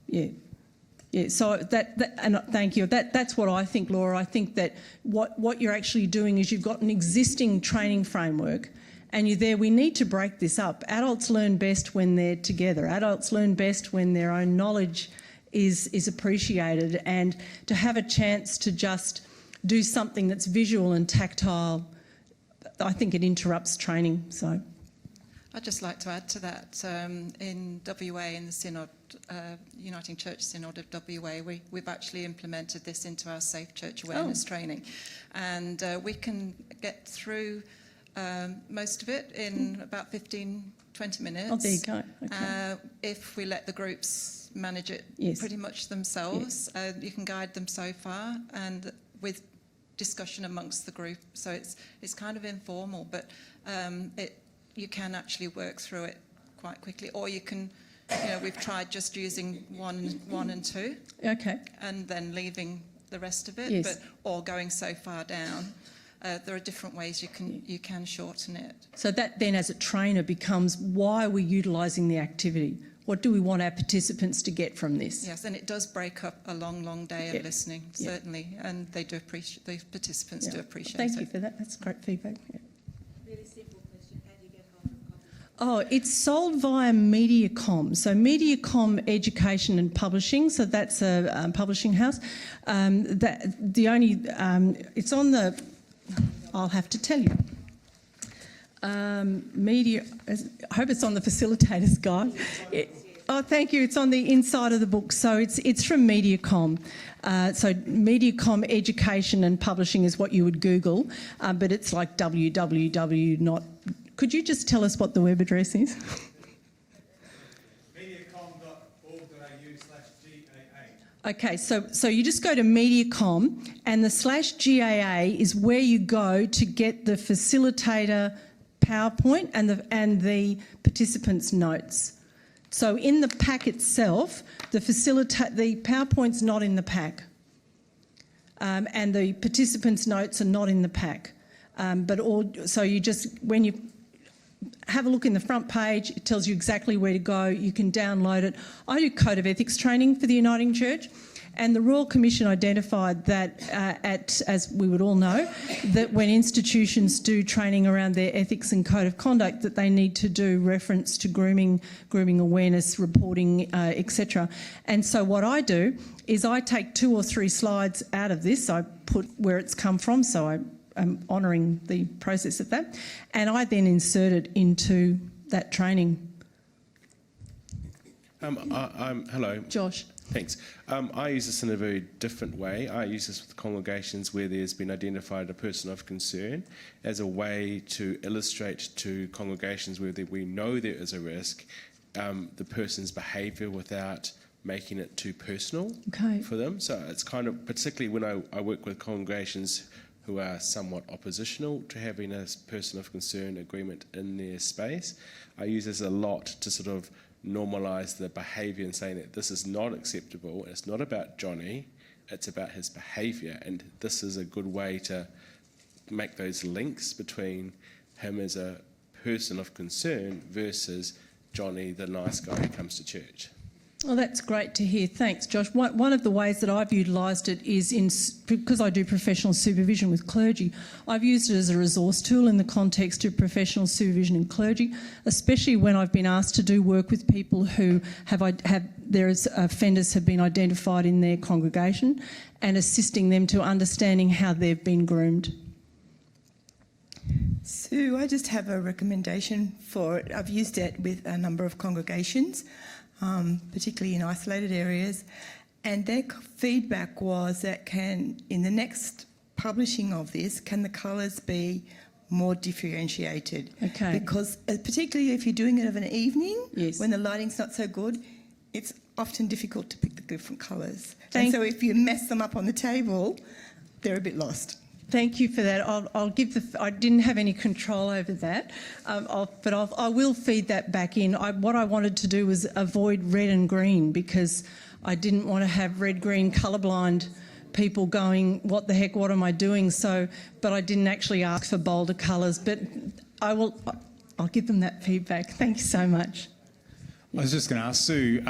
Yeah. So and thank you. That's what I think, Laura. I think that what you're actually doing is you've got an existing training framework and you're there. We need to break this up. Adults learn best when they're together. Adults learn best when their own knowledge is appreciated, and to have a chance to just do something that's visual and tactile, I think it interrupts training. So, I'd just like to add to that. In WA, in the Synod, Uniting Church Synod of WA, we've actually implemented this into our Safe Church Awareness training. And we can get through most of it in about 15, 20 minutes. Oh, there you go. Okay. If we let the groups manage it pretty much themselves. You can guide them so far, and with discussion amongst the group. So it's kind of informal, but you can actually work through it quite quickly, or you can, we've tried just using one and two, and then leaving the rest of it, or going so far down. There are different ways you can shorten it. So that then, as a trainer, becomes why are we utilising the activity? What do we want our participants to get from this? Yes, and it does break up a long, long day of listening, certainly, and they do appreciate. The participants do appreciate it. Thank you for that. That's great feedback. Really simple question: how do you get hold of copies? Oh, it's sold via Mediacom. So Mediacom Education and Publishing. So that's a publishing house. It's on the. I'll have to tell you. I hope it's on the facilitator's guide. Thank you. It's on the inside of the book. So it's from Mediacom. So Mediacom Education and Publishing is what you would Google, but it's like www. Not. Could you just tell us what the web address is? mediacom.org.au/GAA. Okay, so you just go to Mediacom, and the /GAA is where you go to get the facilitator PowerPoint and the participants' notes. So in the pack itself, the PowerPoint's not in the pack, and the participants' notes are not in the pack. So you just, when you have a look in the front page, it tells you exactly where to go. You can download it. I do Code of Ethics training for the Uniting Church, and the Royal Commission identified that, as we would all know, that when institutions do training around their ethics and code of conduct, that they need to do reference to grooming awareness, reporting, etc. And so what I do is I take 2 or 3 slides out of this. I put where it's come from, so I'm honouring the process of that, and I then insert it into that training. Hello. Josh. Thanks. I use this in a very different way. I use this with congregations where there's been identified a person of concern as a way to illustrate to congregations where we know there is a risk, the person's behaviour without making it too personal for them. So it's kind of, particularly when I work with congregations who are somewhat oppositional to having a person of concern agreement in their space, I use this a lot to sort of normalise the behaviour and saying that this is not acceptable. It's not about Johnny, it's about his behaviour, and this is a good way to make those links between him as a person of concern versus Johnny, the nice guy who comes to church. Well, that's great to hear. Thanks, Josh. One of the ways that I've utilised it is because I do professional supervision with clergy, I've used it as a resource tool in the context of professional supervision in clergy, especially when I've been asked to do work with people who offenders have been identified in their congregation, and assisting them to understanding how they've been groomed. Sue, I just have a recommendation for it. I've used it with a number of congregations, particularly in isolated areas, and their feedback was that in the next publishing of this, can the colours be more differentiated? Okay. Because particularly if you're doing it of an evening, when the lighting's not so good, it's often difficult to pick the different colours. And so if you mess them up on the table, they're a bit lost. Thank you for that. I'll give I didn't have any control over that, but I will feed that back in. What I wanted to do was avoid red and green, because I didn't want to have red-green colourblind people going, what the heck, what am I doing? But I didn't actually ask for bolder colours, but I'll give them that feedback. Thank you so much. I was just going to ask Sue,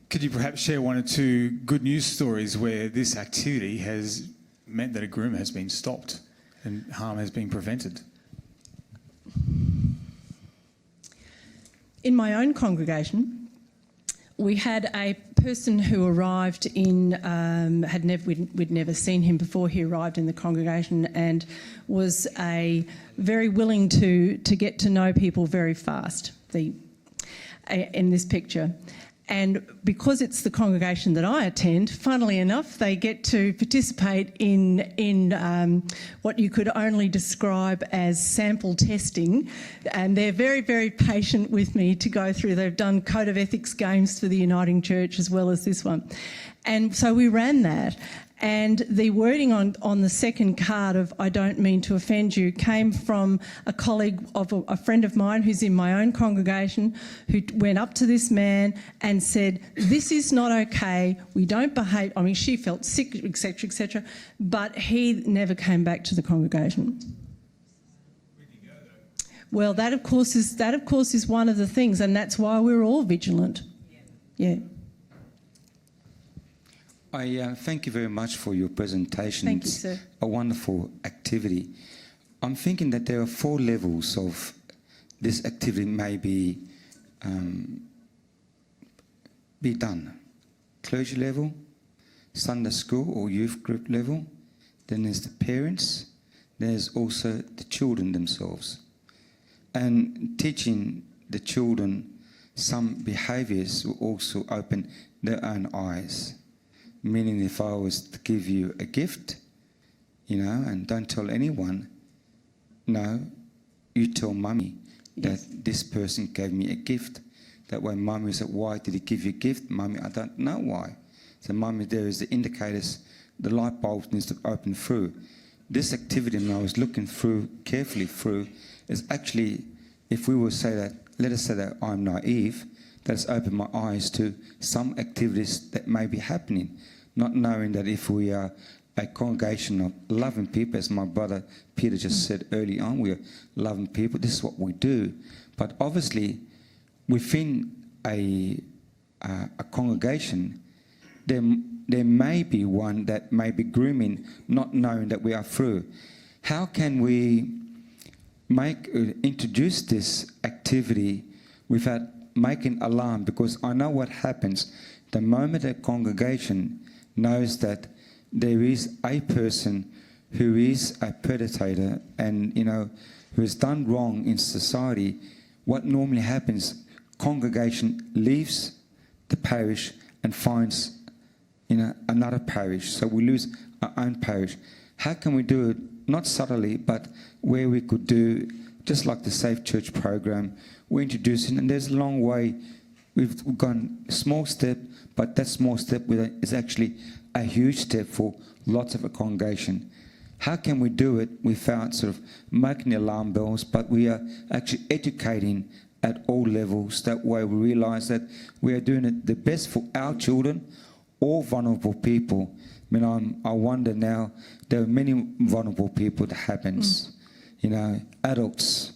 could you perhaps share 1 or 2 good news stories where this activity has meant that a groomer has been stopped and harm has been prevented? In my own congregation, we had a person who arrived in, we'd never seen him before. He arrived in the congregation and was very willing to get to know people very fast, in this picture. And because it's the congregation that I attend, funnily enough, they get to participate in what you could only describe as sample testing. And they're very, very patient with me to go through. They've done Code of Ethics games for the Uniting Church as well as this one. And so we ran that. And the wording on the second card of "I don't mean to offend you" came from a colleague of a friend of mine who's in my own congregation, who went up to this man and said, "This is not okay, we don't behave." I mean, she felt sick, etc., etc., but he never came back to the congregation. Well, that of course is one of the things, and that's why we're all vigilant. Yeah. I thank you very much for your presentation. Thank you, sir. It's a wonderful activity. I'm thinking that there are 4 levels of this activity may be done. Clergy level, Sunday school or youth group level, then there's the parents, there's also the children themselves. And teaching the children some behaviours will also open their own eyes. Meaning, if I was to give you a gift, and don't tell anyone, no, you tell mummy that this person gave me a gift. That way mummy said, "Why did he give you a gift?" "Mummy, I don't know why." So mummy, there is the indicators, the light bulb needs to open through. This activity, and I was looking carefully through, is actually, if we will say that, let us say that I'm naive, that has opened my eyes to some activities that may be happening. Not knowing that if we are a congregation of loving people, as my brother Peter just said early on, we are loving people, this is what we do. But obviously, within a congregation, there may be one that may be grooming, not knowing that we are through. How can we introduce this activity without making alarm? Because I know what happens the moment a congregation knows that there is a person who is a predator and, who has done wrong in society. What normally happens, congregation leaves the parish and finds, another parish. So we lose our own parish. How can we do it, not subtly, but where we could do, just like the Safe Church program, we're introducing, and there's a long way. We've gone a small step, but that small step is actually a huge step for lots of a congregation. How can we do it without sort of making the alarm bells, but we are actually educating at all levels? That way we realise that we are doing it the best for our children, all vulnerable people. I mean, I wonder now, there are many vulnerable people that happens. Adults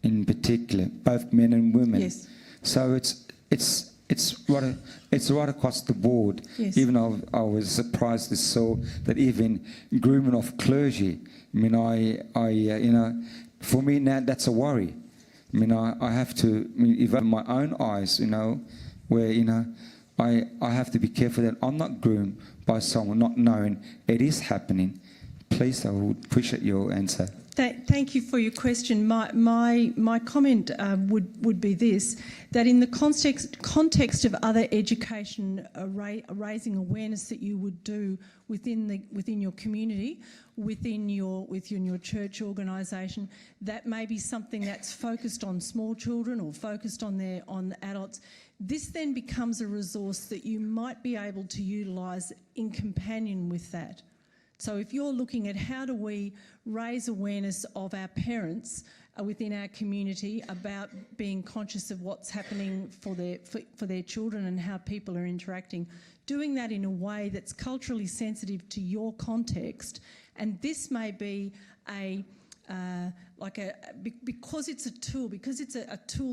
in particular, both men and women. Yes. So it's right across the board. Yes. Even I was surprised to saw that even grooming of clergy. I mean, for me now that's a worry. I mean, I have to. I mean, even my own eyes, where I have to be careful that I'm not groomed by someone not knowing it is happening. Please, I would appreciate your answer. Thank you for your question. My comment would be this, that in the context of other education, raising awareness that you would do within your community, within your church organisation, that may be something that's focused on small children or focused on adults. This then becomes a resource that you might be able to utilise in companion with that. So if you're looking at how do we raise awareness of our parents within our community about being conscious of what's happening for their children and how people are interacting, doing that in a way that's culturally sensitive to your context, and this may be because it's a tool,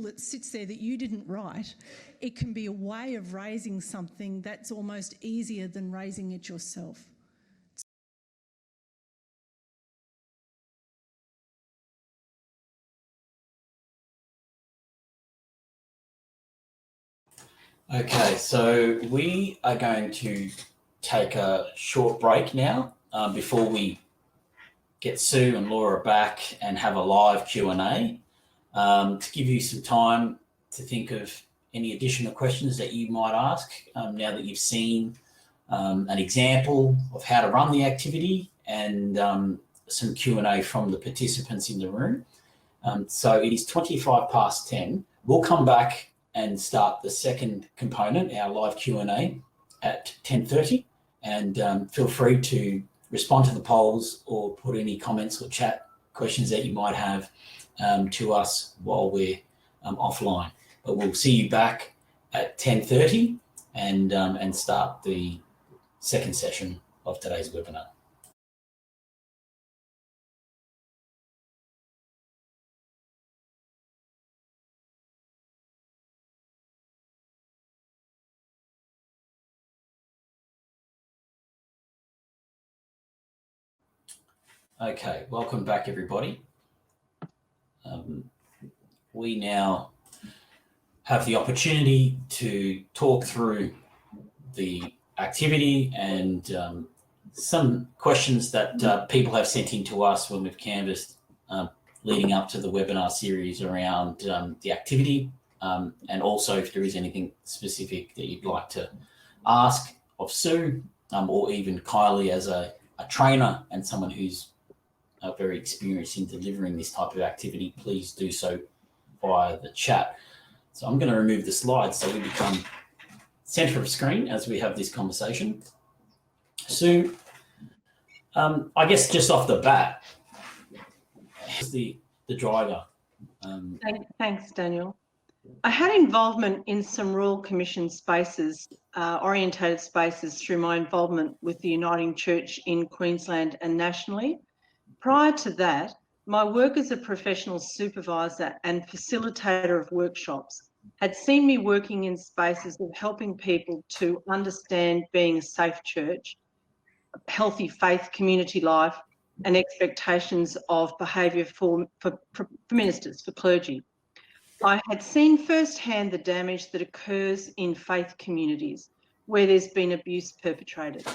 that sits there that you didn't write, it can be a way of raising something that's almost easier than raising it yourself. Okay, so we are going to take a short break now before we get Sue and Laura back and have a live Q&A to give you some time to think of any additional questions that you might ask now that you've seen an example of how to run the activity and some Q&A from the participants in the room. So it is 10:25. We'll come back and start the second component, our live Q&A, at 10:30, and feel free to respond to the polls or put any comments or chat questions that you might have to us while we're offline. But we'll see you back at 10:30 and start the second session of today's webinar. Okay, welcome back everybody. We now have the opportunity to talk through the activity and some questions that people have sent in to us when we've canvassed leading up to the webinar series around the activity, and also if there is anything specific that you'd like to ask of Sue or even Kylie as a trainer and someone who's very experienced in delivering this type of activity, please do so via the chat. So I'm going to remove the slides so we become center of screen as we have this conversation. Sue, I guess just off the bat, the driver. Thanks, Daniel. I had involvement in some Royal Commission spaces, orientated spaces, through my involvement with the Uniting Church in Queensland and nationally. Prior to that, my work as a professional supervisor and facilitator of workshops had seen me working in spaces of helping people to understand being a safe church, healthy faith community life, and expectations of behaviour for ministers, for clergy. I had seen firsthand the damage that occurs in faith communities where there's been abuse perpetrated.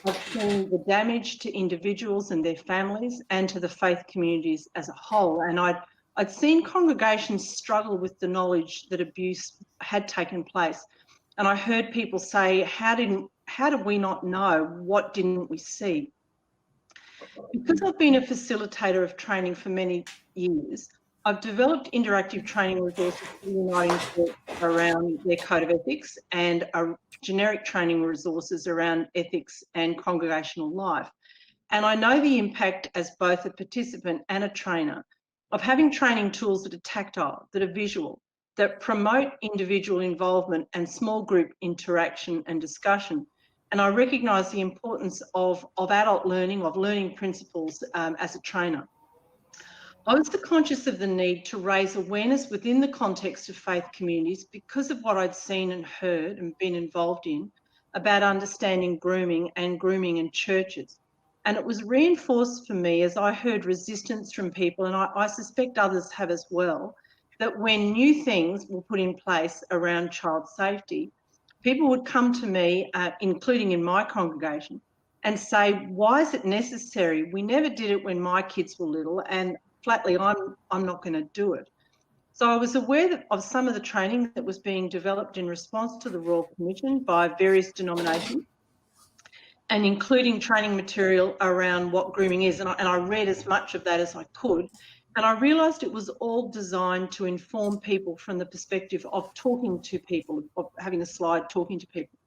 I've seen the damage to individuals and their families and to the faith communities as a whole. And I'd seen congregations struggle with the knowledge that abuse had taken place. And I heard people say, how did we not know? What didn't we see? Because I've been a facilitator of training for many years, I've developed interactive training resources for the Uniting Church around their code of ethics and generic training resources around ethics and congregational life. And I know the impact as both a participant and a trainer of having training tools that are tactile, that are visual, that promote individual involvement and small group interaction and discussion. And I recognise the importance of adult learning, of learning principles as a trainer. I was conscious of the need to raise awareness within the context of faith communities because of what I'd seen and heard and been involved in about understanding grooming in churches. And it was reinforced for me as I heard resistance from people, and I suspect others have as well, that when new things were put in place around child safety, people would come to me, including in my congregation, and say, why is it necessary? We never did it when my kids were little, and flatly, I'm not going to do it. So I was aware of some of the training that was being developed in response to the Royal Commission by various denominations, and including training material around what grooming is. And I read as much of that as I could. And I realised it was all designed to inform people from the perspective of talking to people, of having a slide talking to people.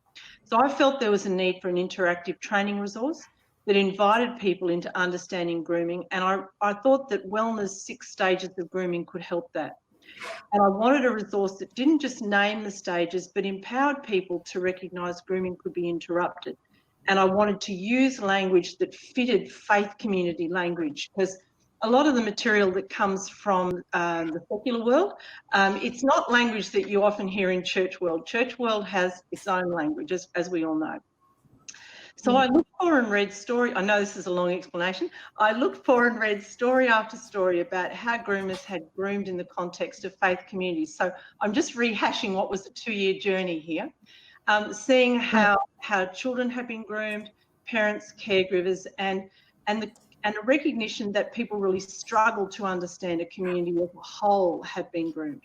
So I felt there was a need for an interactive training resource that invited people into understanding grooming. And I thought that Wellna's 6 stages of grooming could help that. And I wanted a resource that didn't just name the stages, but empowered people to recognise grooming could be interrupted. And I wanted to use language that fitted faith community language, because a lot of the material that comes from the secular world, it's not language that you often hear in church world. Church world has its own language, as we all know. So I looked for and read story. I know this is a long explanation. I looked for and read story after story about how groomers had groomed in the context of faith communities. So I'm just rehashing what was a 2-year journey here, seeing how children have been groomed, parents, caregivers, and a recognition that people really struggle to understand a community as a whole have been groomed.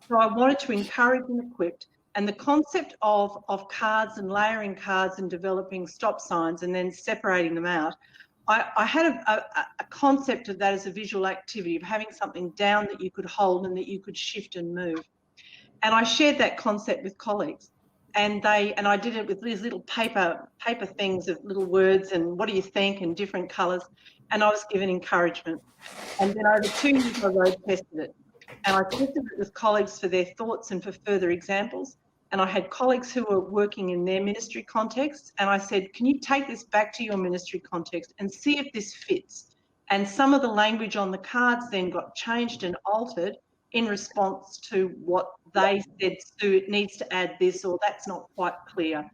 So I wanted to encourage and equip. And the concept of cards and layering cards and developing stop signs and then separating them out, I had a concept of that as a visual activity, of having something down that you could hold and that you could shift and move. And I shared that concept with colleagues, and I did it with these little paper things of little words and what do you think and different colours, and I was given encouragement. And then over 2 years I road tested it, and I tested it with colleagues for their thoughts and for further examples. And I had colleagues who were working in their ministry context, and I said, can you take this back to your ministry context and see if this fits? And some of the language on the cards then got changed and altered in response to what they said, Sue, it needs to add this, or that's not quite clear.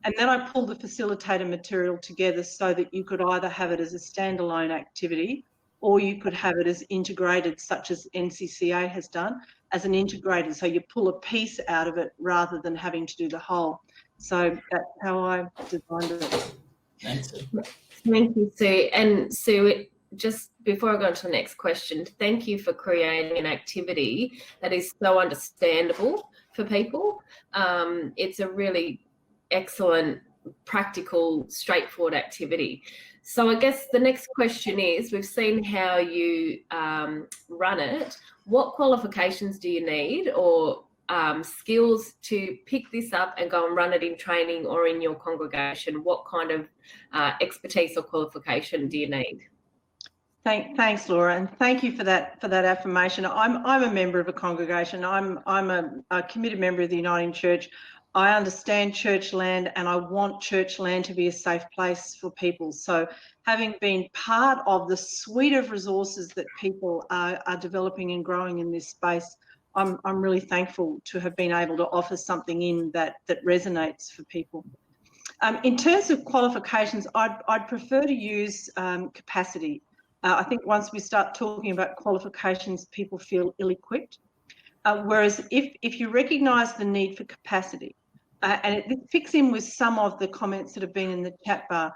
And then I pulled the facilitator material together so that you could either have it as a standalone activity or you could have it as integrated, such as NCCA has done, as an integrated. So you pull a piece out of it rather than having to do the whole. So that's how I designed it. Thank you, Sue. And Sue, just before I go on to the next question, thank you for creating an activity that is so understandable for people. It's a really excellent, practical, straightforward activity. So I guess the next question is, we've seen how you run it. What qualifications do you need, or skills to pick this up and go and run it in training or in your congregation? What kind of expertise or qualification do you need? Thanks, Laura, and thank you for that affirmation. I'm a member of a congregation. I'm a committed member of the Uniting Church. I understand church land, and I want church land to be a safe place for people. So having been part of the suite of resources that people are developing and growing in this space, I'm really thankful to have been able to offer something in that resonates for people. In terms of qualifications, I'd prefer to use capacity. I think once we start talking about qualifications, people feel ill-equipped. Whereas if you recognise the need for capacity, and it fits in with some of the comments that have been in the chat bar,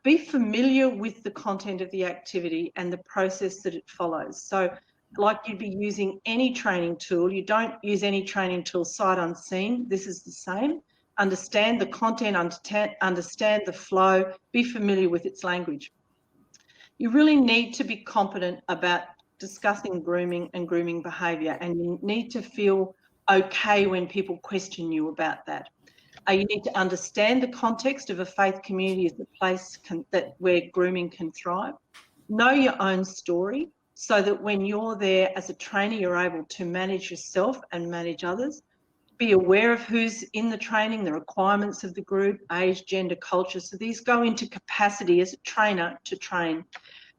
be familiar with the content of the activity and the process that it follows. So like you'd be using any training tool, you don't use any training tool sight unseen. This is the same. Understand the content, understand the flow, be familiar with its language. You really need to be competent about discussing grooming and grooming behaviour, and you need to feel okay when people question you about that. You need to understand the context of a faith community as a place where grooming can thrive. Know your own story so that when you're there as a trainer, you're able to manage yourself and manage others. Be aware of who's in the training, the requirements of the group, age, gender, culture. So these go into capacity as a trainer to train.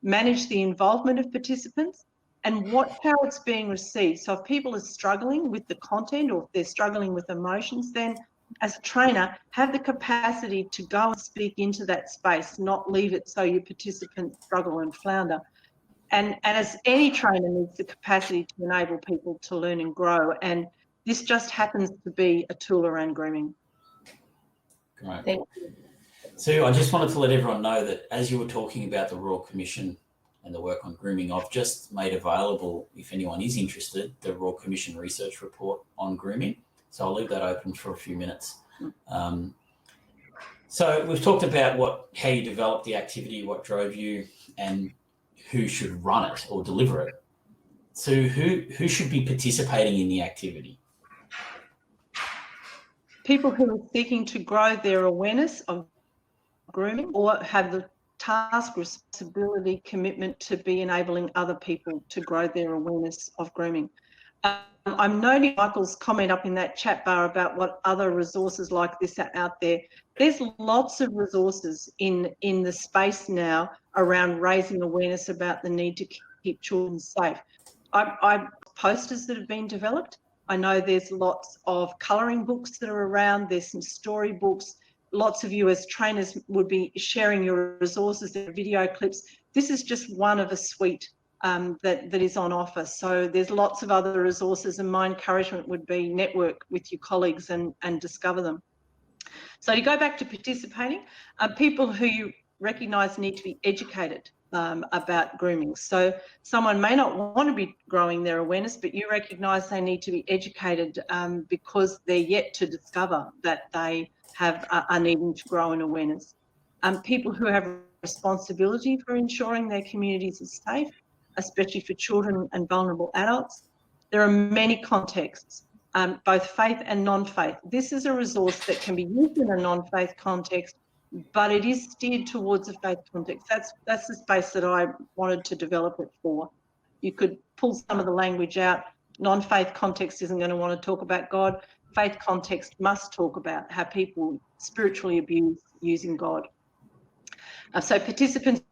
Manage the involvement of participants and watch how it's being received. So if people are struggling with the content, or if they're struggling with emotions, then as a trainer, have the capacity to go and speak into that space, not leave it so your participants struggle and flounder. And as any trainer needs the capacity to enable people to learn and grow. And this just happens to be a tool around grooming. Great. Thank you. Sue, I just wanted to let everyone know that as you were talking about the Royal Commission and the work on grooming, I've just made available, if anyone is interested, the Royal Commission research report on grooming. So I'll leave that open for a few minutes. So we've talked about how you developed the activity, what drove you, and who should run it or deliver it. So who should be participating in the activity? People who are seeking to grow their awareness of grooming, or have the task, responsibility, commitment to be enabling other people to grow their awareness of grooming. I'm noting Michael's comment up in that chat bar about what other resources like this are out there. There's lots of resources in the space now around raising awareness about the need to keep children safe. I posters that have been developed. I know there's lots of colouring books that are around. There's some storybooks. lots of you as trainers would be sharing your resources, their video clips. This is just one of a suite that is on offer. So there's lots of other resources, and my encouragement would be network with your colleagues and discover them. So to go back to participating, people who you recognise need to be educated about grooming. So someone may not want to be growing their awareness, but you recognise they need to be educated because they're yet to discover that they are needing to grow in awareness. People who have responsibility for ensuring their communities are safe, especially for children and vulnerable adults. There are many contexts, both faith and non-faith. This is a resource that can be used in a non-faith context, but it is steered towards a faith context. That's the space that I wanted to develop it for. You could pull some of the language out. Non-faith context isn't going to want to talk about God. Faith context must talk about how people spiritually abuse using God. So participants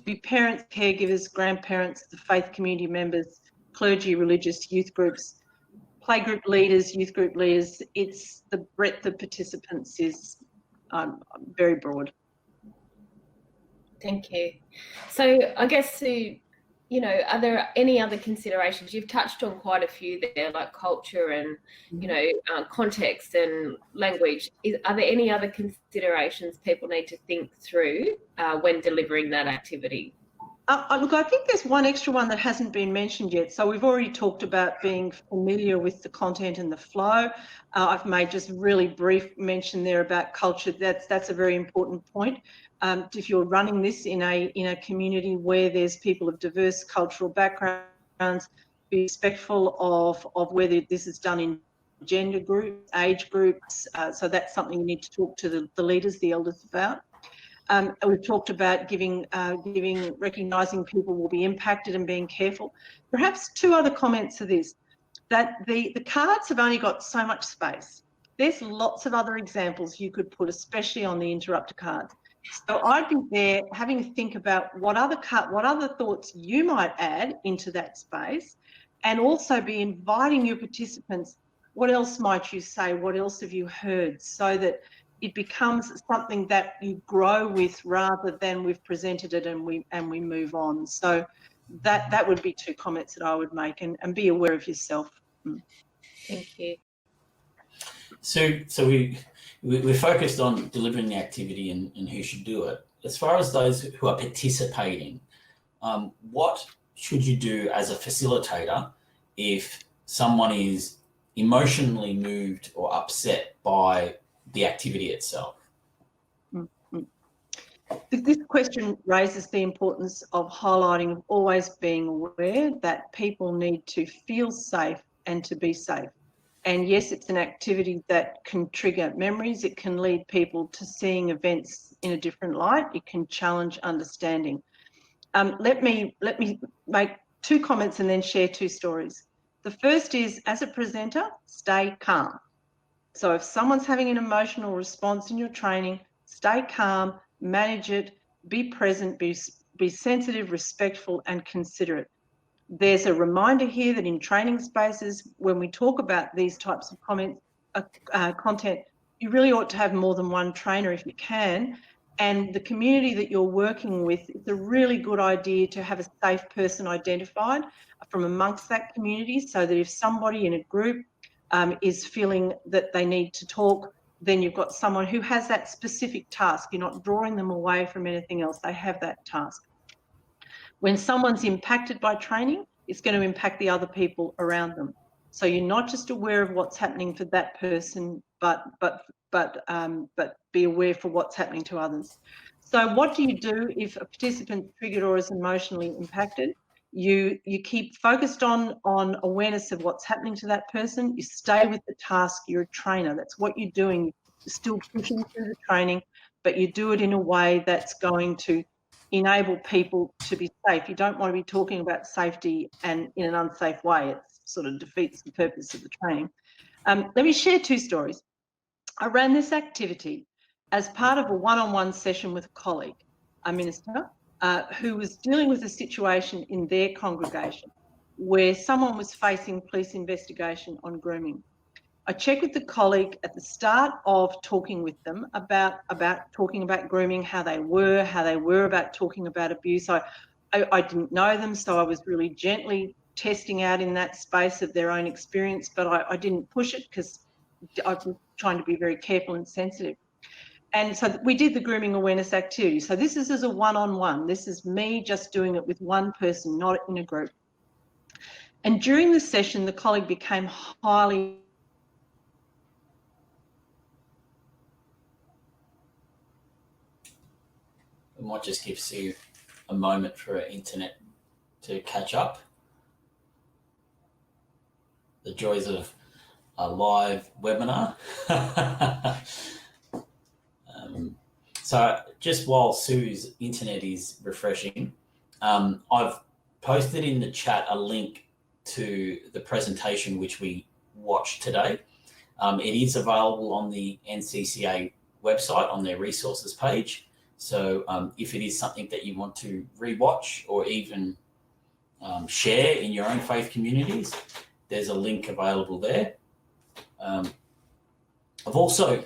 be parents, caregivers, grandparents, the faith community members, clergy, religious, youth groups, playgroup leaders, youth group leaders. It's the breadth of participants is very broad. Thank you. So I guess, Sue, you know, are there any other considerations? You've touched on quite a few there, like culture and, you know, context and language. Are there any other considerations people need to think through when delivering that activity? Look, I think there's one extra one that hasn't been mentioned yet. So we've already talked about being familiar with the content and the flow. I've made just really brief mention there about culture. That's a very important point. If you're running this in a community where there's people of diverse cultural backgrounds, be respectful of whether this is done in gender groups, age groups. So that's something you need to talk to the leaders, the elders about. We've talked about recognising people will be impacted and being careful. Perhaps two other comments to this, that the cards have only got so much space. There's lots of other examples you could put, especially on the interrupter cards. So I'd be there having a think about what other thoughts you might add into that space, and also be inviting your participants, what else might you say? What else have you heard? So that it becomes something that you grow with rather than we've presented it and we move on. So that would be two comments that I would make, and be aware of yourself. Thank you. So we're focused on delivering the activity and who should do it. As far as those who are participating, what should you do as a facilitator if someone is emotionally moved or upset by the activity itself? This question raises the importance of highlighting always being aware that people need to feel safe and to be safe. And yes, it's an activity that can trigger memories. It can lead people to seeing events in a different light. It can challenge understanding. Let me make two comments and then share two stories. The first is, as a presenter, stay calm. So if someone's having an emotional response in your training, stay calm, manage it, be present, be sensitive, respectful, and considerate. There's a reminder here that in training spaces, when we talk about these types of content, you really ought to have more than one trainer if you can. And the community that you're working with, it's a really good idea to have a safe person identified from amongst that community, so that if somebody in a group is feeling that they need to talk, then you've got someone who has that specific task. You're not drawing them away from anything else. They have that task. When someone's impacted by training, it's going to impact the other people around them. So you're not just aware of what's happening for that person, but be aware for what's happening to others. So what do you do if a participant's triggered or is emotionally impacted? You keep focused on awareness of what's happening to that person. You stay with the task. You're a trainer. That's what you're doing. You're still pushing through the training, but you do it in a way that's going to enable people to be safe. You don't want to be talking about safety and in an unsafe way. It sort of defeats the purpose of the training. Let me share two stories. I ran this activity as part of a one-on-one session with a colleague, a minister, who was dealing with a situation in their congregation where someone was facing police investigation on grooming. I check with the colleague at the start of talking with them about talking about grooming, how they were about talking about abuse. I didn't know them, so I was really gently testing out in that space of their own experience, but I didn't push it because I was trying to be very careful and sensitive. And so we did the grooming awareness activity. So this is as a one-on-one. This is me just doing it with one person, not in a group. And during the session, the colleague became highly We might just give Sue a moment for her internet to catch up. The joys of a live webinar. So just while Sue's internet is refreshing, I've posted in the chat a link to the presentation which we watched today. It is available on the NCCA website on their resources page. So if it is something that you want to rewatch or even share in your own faith communities, there's a link available there. I've also,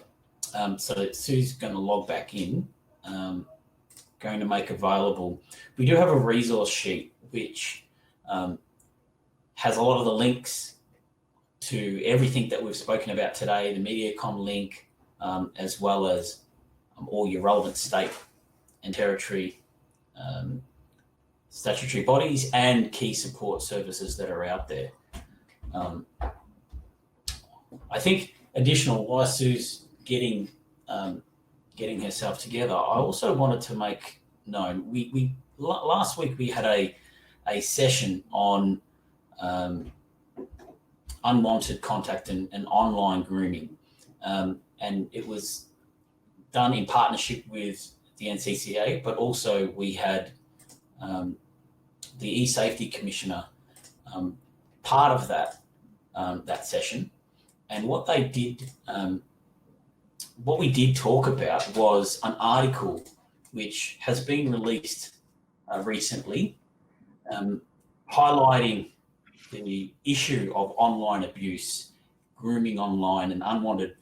so Sue's going to log back in, going to make available, we do have a resource sheet which has a lot of the links to everything that we've spoken about today, the MediaCom link, as well as all your relevant state and territory statutory bodies and key support services that are out there. I think additional, while Sue's getting herself together, I also wanted to make known, we last week we had a session on unwanted contact and online grooming, and it was done in partnership with the NCCA, but also we had the eSafety Commissioner part of that session. And what they did, what we did talk about was an article which has been released recently, highlighting the issue of online abuse, grooming online and unwanted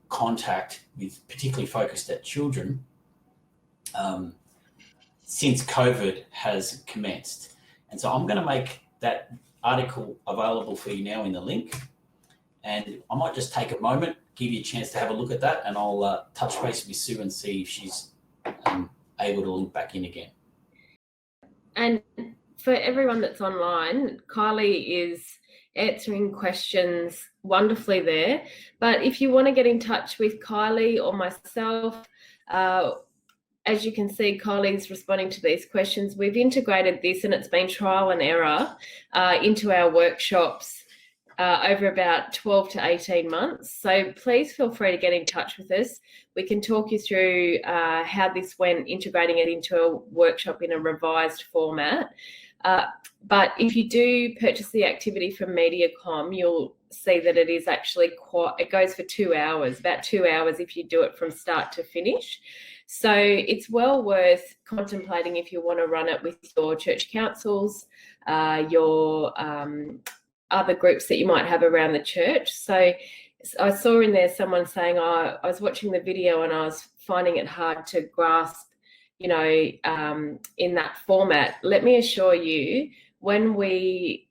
contact, with particularly focused at children, since COVID has commenced. And so I'm going to make that article available for you now in the link. And I might just take a moment, give you a chance to have a look at that, and I'll touch base with Sue and see if she's able to link back in again. And for everyone that's online, Kylie is answering questions wonderfully there. But if you want to get in touch with Kylie or myself, as you can see, Kylie's responding to these questions. We've integrated this, and it's been trial and error into our workshops over about 12 to 18 months. So please feel free to get in touch with us. We can talk you through how this went, integrating it into a workshop in a revised format. But if you do purchase the activity from MediaCom, you'll see that it is actually it goes for 2 hours, about 2 hours if you do it from start to finish. So it's well worth contemplating if you want to run it with your church councils, your other groups that you might have around the church. So I saw in there someone saying, I was watching the video and I was finding it hard to grasp, you know, in that format. Let me assure you, when we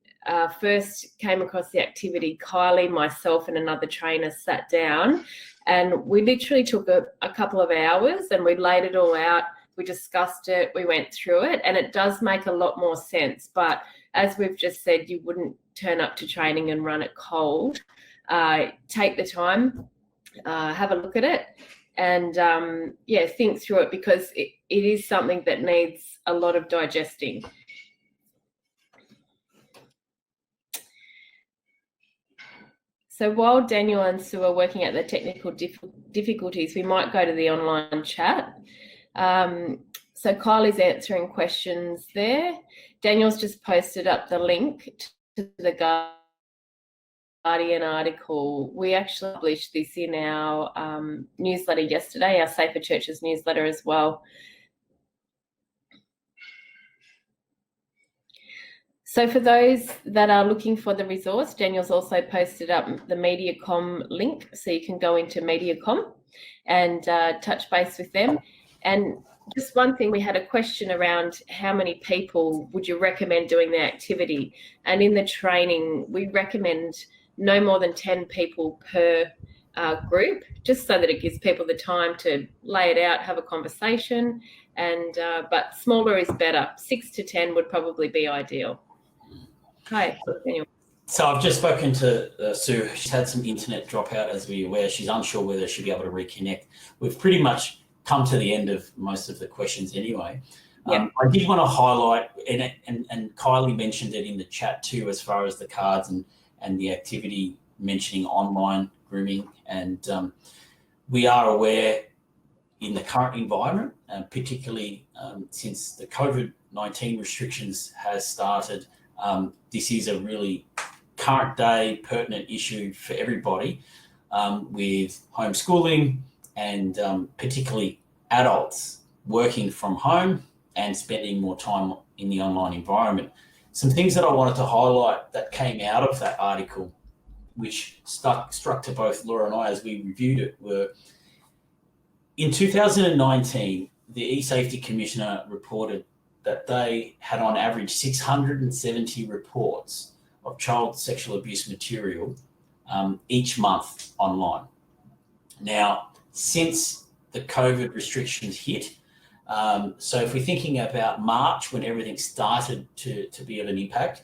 first came across the activity, Kylie, myself and another trainer sat down and we literally took a couple of hours and we laid it all out. We discussed it, we went through it, and it does make a lot more sense. But as we've just said, you wouldn't turn up to training and run it cold. Take the time, have a look at it, and yeah, think through it, because it is something that needs a lot of digesting. So while Daniel and Sue are working out the technical difficulties, we might go to the online chat. So Kylie's answering questions there. Daniel's just posted up the link to the Guardian article. We actually published this in our newsletter yesterday, our Safer Churches newsletter as well. So for those that are looking for the resource, Daniel's also posted up the MediaCom link, so you can go into MediaCom and touch base with them. And just one thing, we had a question around how many people would you recommend doing the activity? And in the training, we recommend no more than 10 people per group, just so that it gives people the time to lay it out, have a conversation, and but smaller is better. 6 to 10 would probably be ideal. Hi, Daniel. So I've just spoken to Sue. She's had some internet dropout, as we're aware. She's unsure whether she'll be able to reconnect. We've pretty much come to the end of most of the questions anyway. I did want to highlight, and Kylie mentioned it in the chat too, as far as the cards and the activity mentioning online grooming. And we are aware in the current environment, particularly since the COVID-19 restrictions has started, this is a really current day pertinent issue for everybody with homeschooling and particularly adults working from home and spending more time in the online environment. Some things that I wanted to highlight that came out of that article, which struck to both Laura and I as we reviewed it, were in 2019, the E-Safety Commissioner reported that they had on average 670 reports of child sexual abuse material each month online. Now, since the COVID restrictions hit, so if we're thinking about March, when everything started to be of an impact,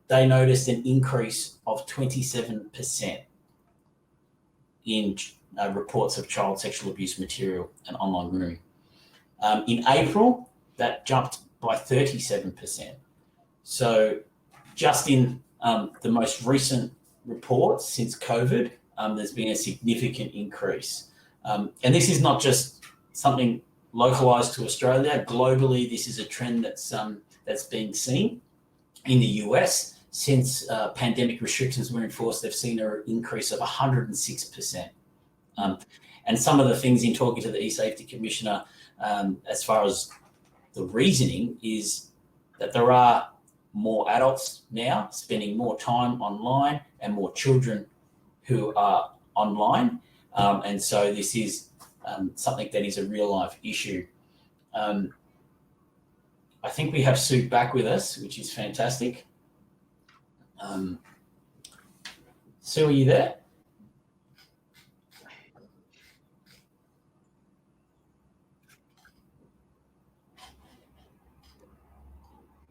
they noticed an increase of 27% in reports of child sexual abuse material and online grooming. In April, that jumped by 37%. So just in the most recent reports since COVID, there's been a significant increase. And this is not just something localized to Australia. Globally, this is a trend that's been seen. In the US, since pandemic restrictions were enforced, they've seen an increase of 106%. And some of the things in talking to the E-Safety Commissioner, as far as the reasoning, is that there are more adults now spending more time online and more children who are online. And so this is something that is a real life issue. I think we have Sue back with us, which is fantastic. Sue, are you there?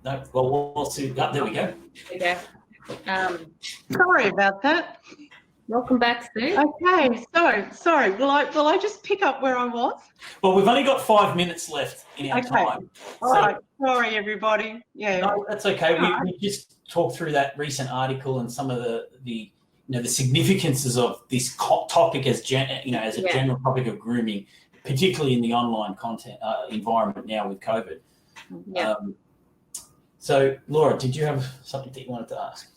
No, well, Sue, there we go. There we go. Sorry about that. Welcome back, Sue. Okay, sorry. Will I just pick up where I was? Well, we've only got 5 minutes left in our time. All right. Sorry, everybody. Yeah. No, that's okay. We just talked through that recent article and some of the significances of this topic as a general topic of grooming, particularly in the online content environment now with COVID. Yeah. So, Laura, did you have something that you wanted to ask?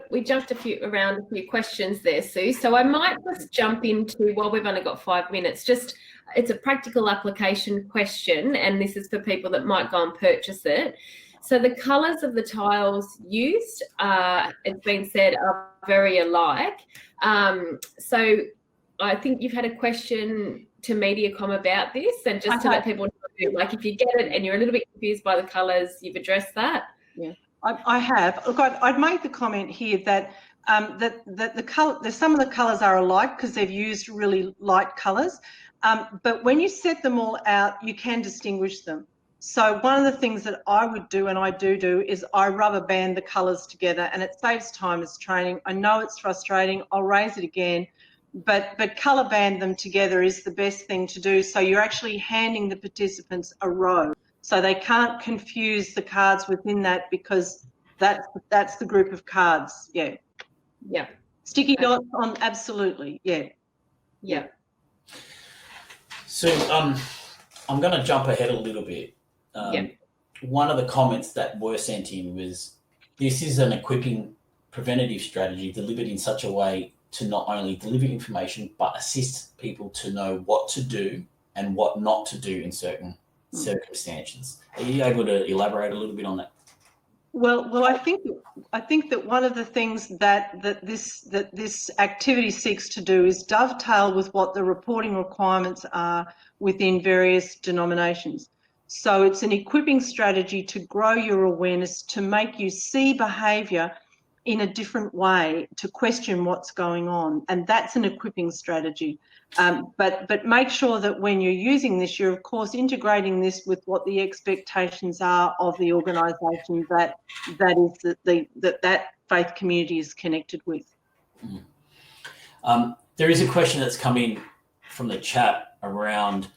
We jumped around a few questions there, Sue. So I might just jump into, well, we've only got 5 minutes, it's a practical application question, and this is for people that might go and purchase it. So the colours of the tiles used, it's been said, are very alike. So I think you've had a question to MediaCom about this, and just to let people know, like, if you get it and you're a little bit confused by the colours, you've addressed that. Yeah, I have. Look, I'd make the comment here that the colour, some of the colours are alike because they've used really light colours, but when you set them all out, you can distinguish them. So one of the things that I would do, and I do, is I rubber band the colours together, and it saves time as training. I know it's frustrating. I'll raise it again. But colour band them together is the best thing to do. So you're actually handing the participants a row, so they can't confuse the cards within that, because that's the group of cards. Yeah. Yeah. Sticky dots on, absolutely. Yeah. Yeah. So I'm going to jump ahead a little bit. One of the comments that were sent in was, this is an equipping preventative strategy delivered in such a way to not only deliver information, but assist people to know what to do and what not to do in certain circumstances. Are you able to elaborate a little bit on that? Well, I think that one of the things that this activity seeks to do is dovetail with what the reporting requirements are within various denominations. So it's an equipping strategy to grow your awareness, to make you see behaviour in a different way, to question what's going on, and that's an equipping strategy. But make sure that when you're using this, you're of course integrating this with what the expectations are of the organisation that faith community is connected with. There is a question that's come in from the chat around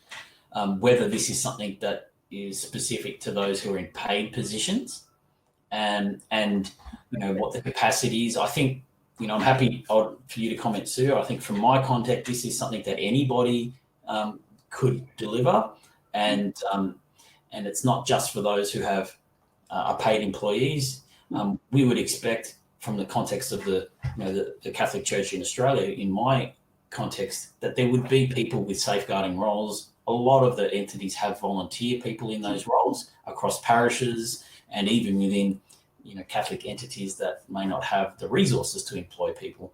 whether this is something that is specific to those who are in paid positions, and what the capacity is. I think I'm happy for you to comment, Sue. I think from my context, this is something that anybody could deliver, and it's not just for those who have are paid employees. We would expect, from the context of the Catholic Church in Australia, in my context, that there would be people with safeguarding roles. A lot of the entities have volunteer people in those roles across parishes, and even within Catholic entities that may not have the resources to employ people.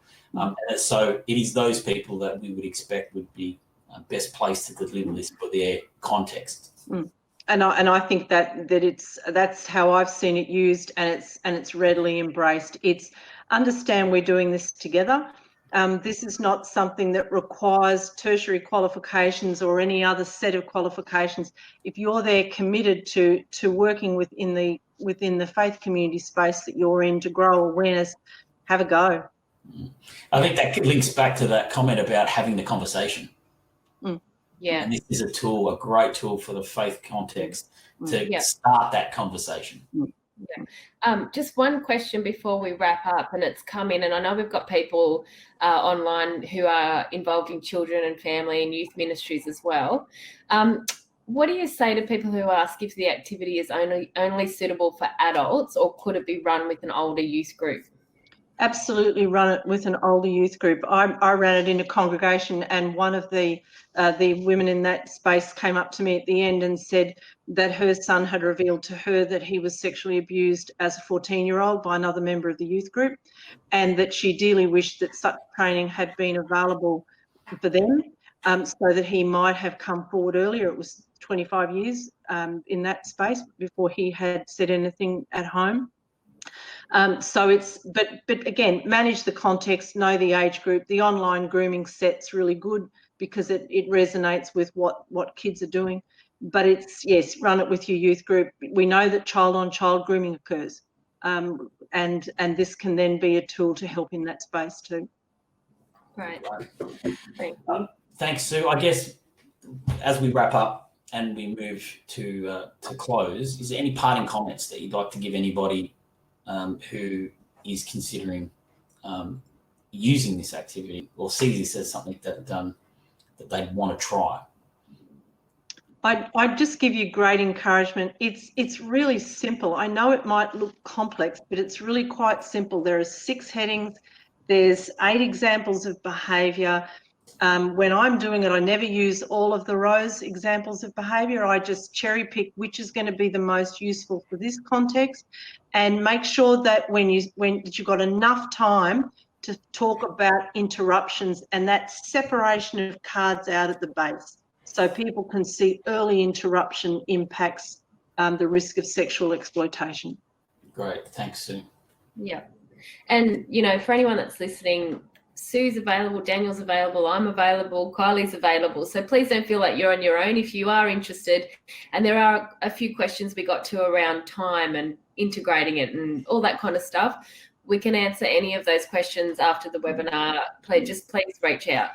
So it is those people that we would expect would be best placed to deliver this for their context. And I think that's how I've seen it used, and it's readily embraced. It's understand we're doing this together. This is not something that requires tertiary qualifications or any other set of qualifications. If you're there committed to working within the faith community space that you're in to grow awareness, have a go. I think that links back to that comment about having the conversation. Yeah. And this is a tool, a great tool for the faith context to start that conversation. Just one question before we wrap up, and it's come in, and I know we've got people online who are involved in children and family and youth ministries as well. What do you say to people who ask if the activity is only suitable for adults, or could it be run with an older youth group? Absolutely, run it with an older youth group. I ran it in a congregation, and one of the women in that space came up to me at the end and said that her son had revealed to her that he was sexually abused as a 14-year-old by another member of the youth group, and that she dearly wished that such training had been available for them, so that he might have come forward earlier. It was 25 years in that space before he had said anything at home. So it's, but again, manage the context, know the age group. The online grooming set's really good because it resonates with what kids are doing. But it's, yes, run it with your youth group. We know that child-on-child grooming occurs, and this can then be a tool to help in that space too. Right. Thanks, Sue. I guess as we wrap up and we move to close, is there any parting comments that you'd like to give anybody who is considering using this activity or sees this as something that they'd want to try? I'd just give you great encouragement. It's really simple. I know it might look complex, but it's really quite simple. There are 6 headings. There's 8 examples of behaviour. When I'm doing it, I never use all of the rows examples of behaviour. I just cherry pick which is going to be the most useful for this context, and make sure that when you've got enough time to talk about interruptions and that separation of cards out at the base, so people can see early interruption impacts the risk of sexual exploitation. Great, thanks, Sue. Yeah, and for anyone that's listening, Sue's available, Daniel's available, I'm available, Kylie's available. So please don't feel like you're on your own if you are interested. And there are a few questions we got to around time and integrating it and all that kind of stuff. We can answer any of those questions after the webinar. Please reach out.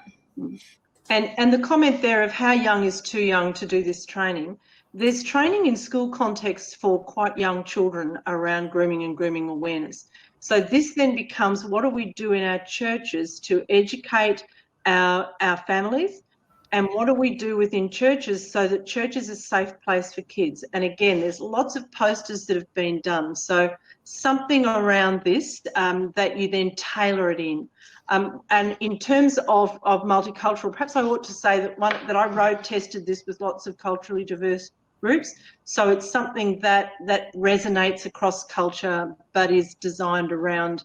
And the comment there of how young is too young to do this training. There's training in school contexts for quite young children around grooming and grooming awareness. So this then becomes, what do we do in our churches to educate our families, and what do we do within churches so that church is a safe place for kids? And again, there's lots of posters that have been done. So something around this that you then tailor it in. And in terms of multicultural, perhaps I ought to say that I road tested this with lots of culturally diverse groups. So it's something that resonates across culture, but is designed around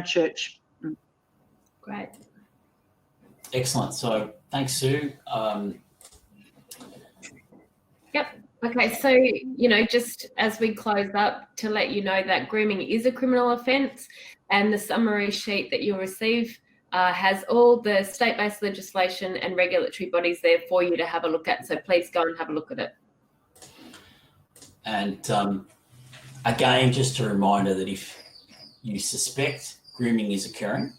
church. Great. Excellent. So thanks, Sue. Yep. Okay, so, just as we close up, to let you know that grooming is a criminal offence, and the summary sheet that you'll receive has all the state-based legislation and regulatory bodies there for you to have a look at. So please go and have a look at it. And again, just a reminder that if you suspect grooming is occurring,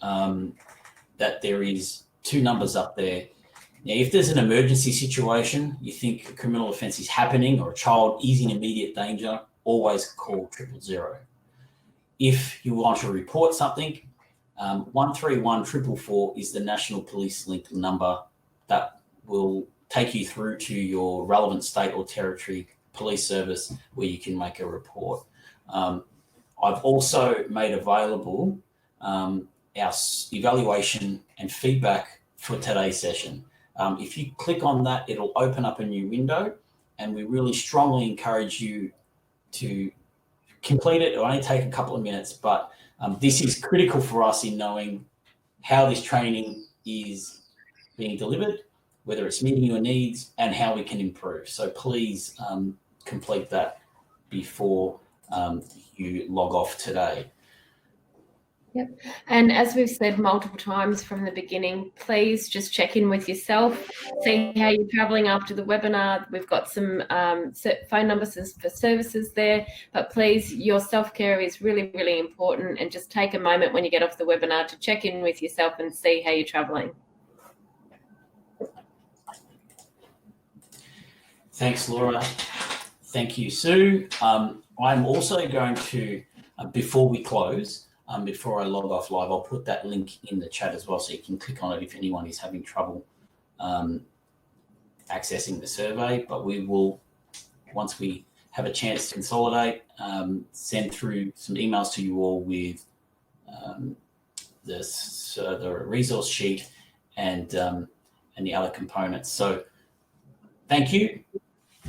that there is 2 numbers up there. Now, if there's an emergency situation, you think a criminal offence is happening or a child is in immediate danger, always call 000. If you want to report something, 131 444 is the National Police Link number that will take you through to your relevant state or territory police service where you can make a report. I've also made available our evaluation and feedback for today's session. If you click on that, it'll open up a new window, and we really strongly encourage you to complete it. It'll only take a couple of minutes, but this is critical for us in knowing how this training is being delivered, whether it's meeting your needs, and how we can improve. So please complete that before you log off today. Yep. And as we've said multiple times from the beginning, please just check in with yourself, see how you're travelling after the webinar. We've got some phone numbers for services there, but please, your self-care is really, really important, and just take a moment when you get off the webinar to check in with yourself and see how you're travelling. Thanks, Laura. Thank you, Sue. I'm also going to, before we close, before I log off live, I'll put that link in the chat as well, so you can click on it if anyone is having trouble accessing the survey. But we will, once we have a chance to consolidate, send through some emails to you all with the resource sheet and the other components. So thank you,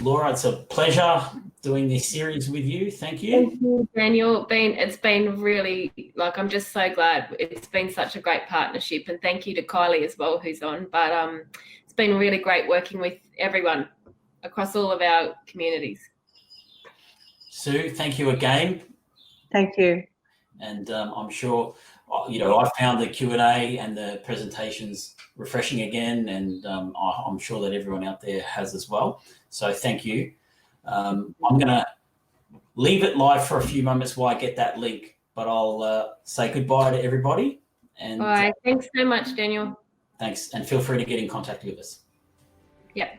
Laura. It's a pleasure doing this series with you. Thank you. Thank you, Daniel. It's been really, I'm just so glad. It's been such a great partnership, and thank you to Kylie as well, who's on. But it's been really great working with everyone across all of our communities. Sue, thank you again. Thank you. And I'm sure, I found the Q&A and the presentations refreshing again, and I'm sure that everyone out there has as well. So thank you. I'm going to leave it live for a few moments while I get that link, but I'll say goodbye to everybody. And all right. Thanks so much, Daniel. Thanks. And feel free to get in contact with us. Yep.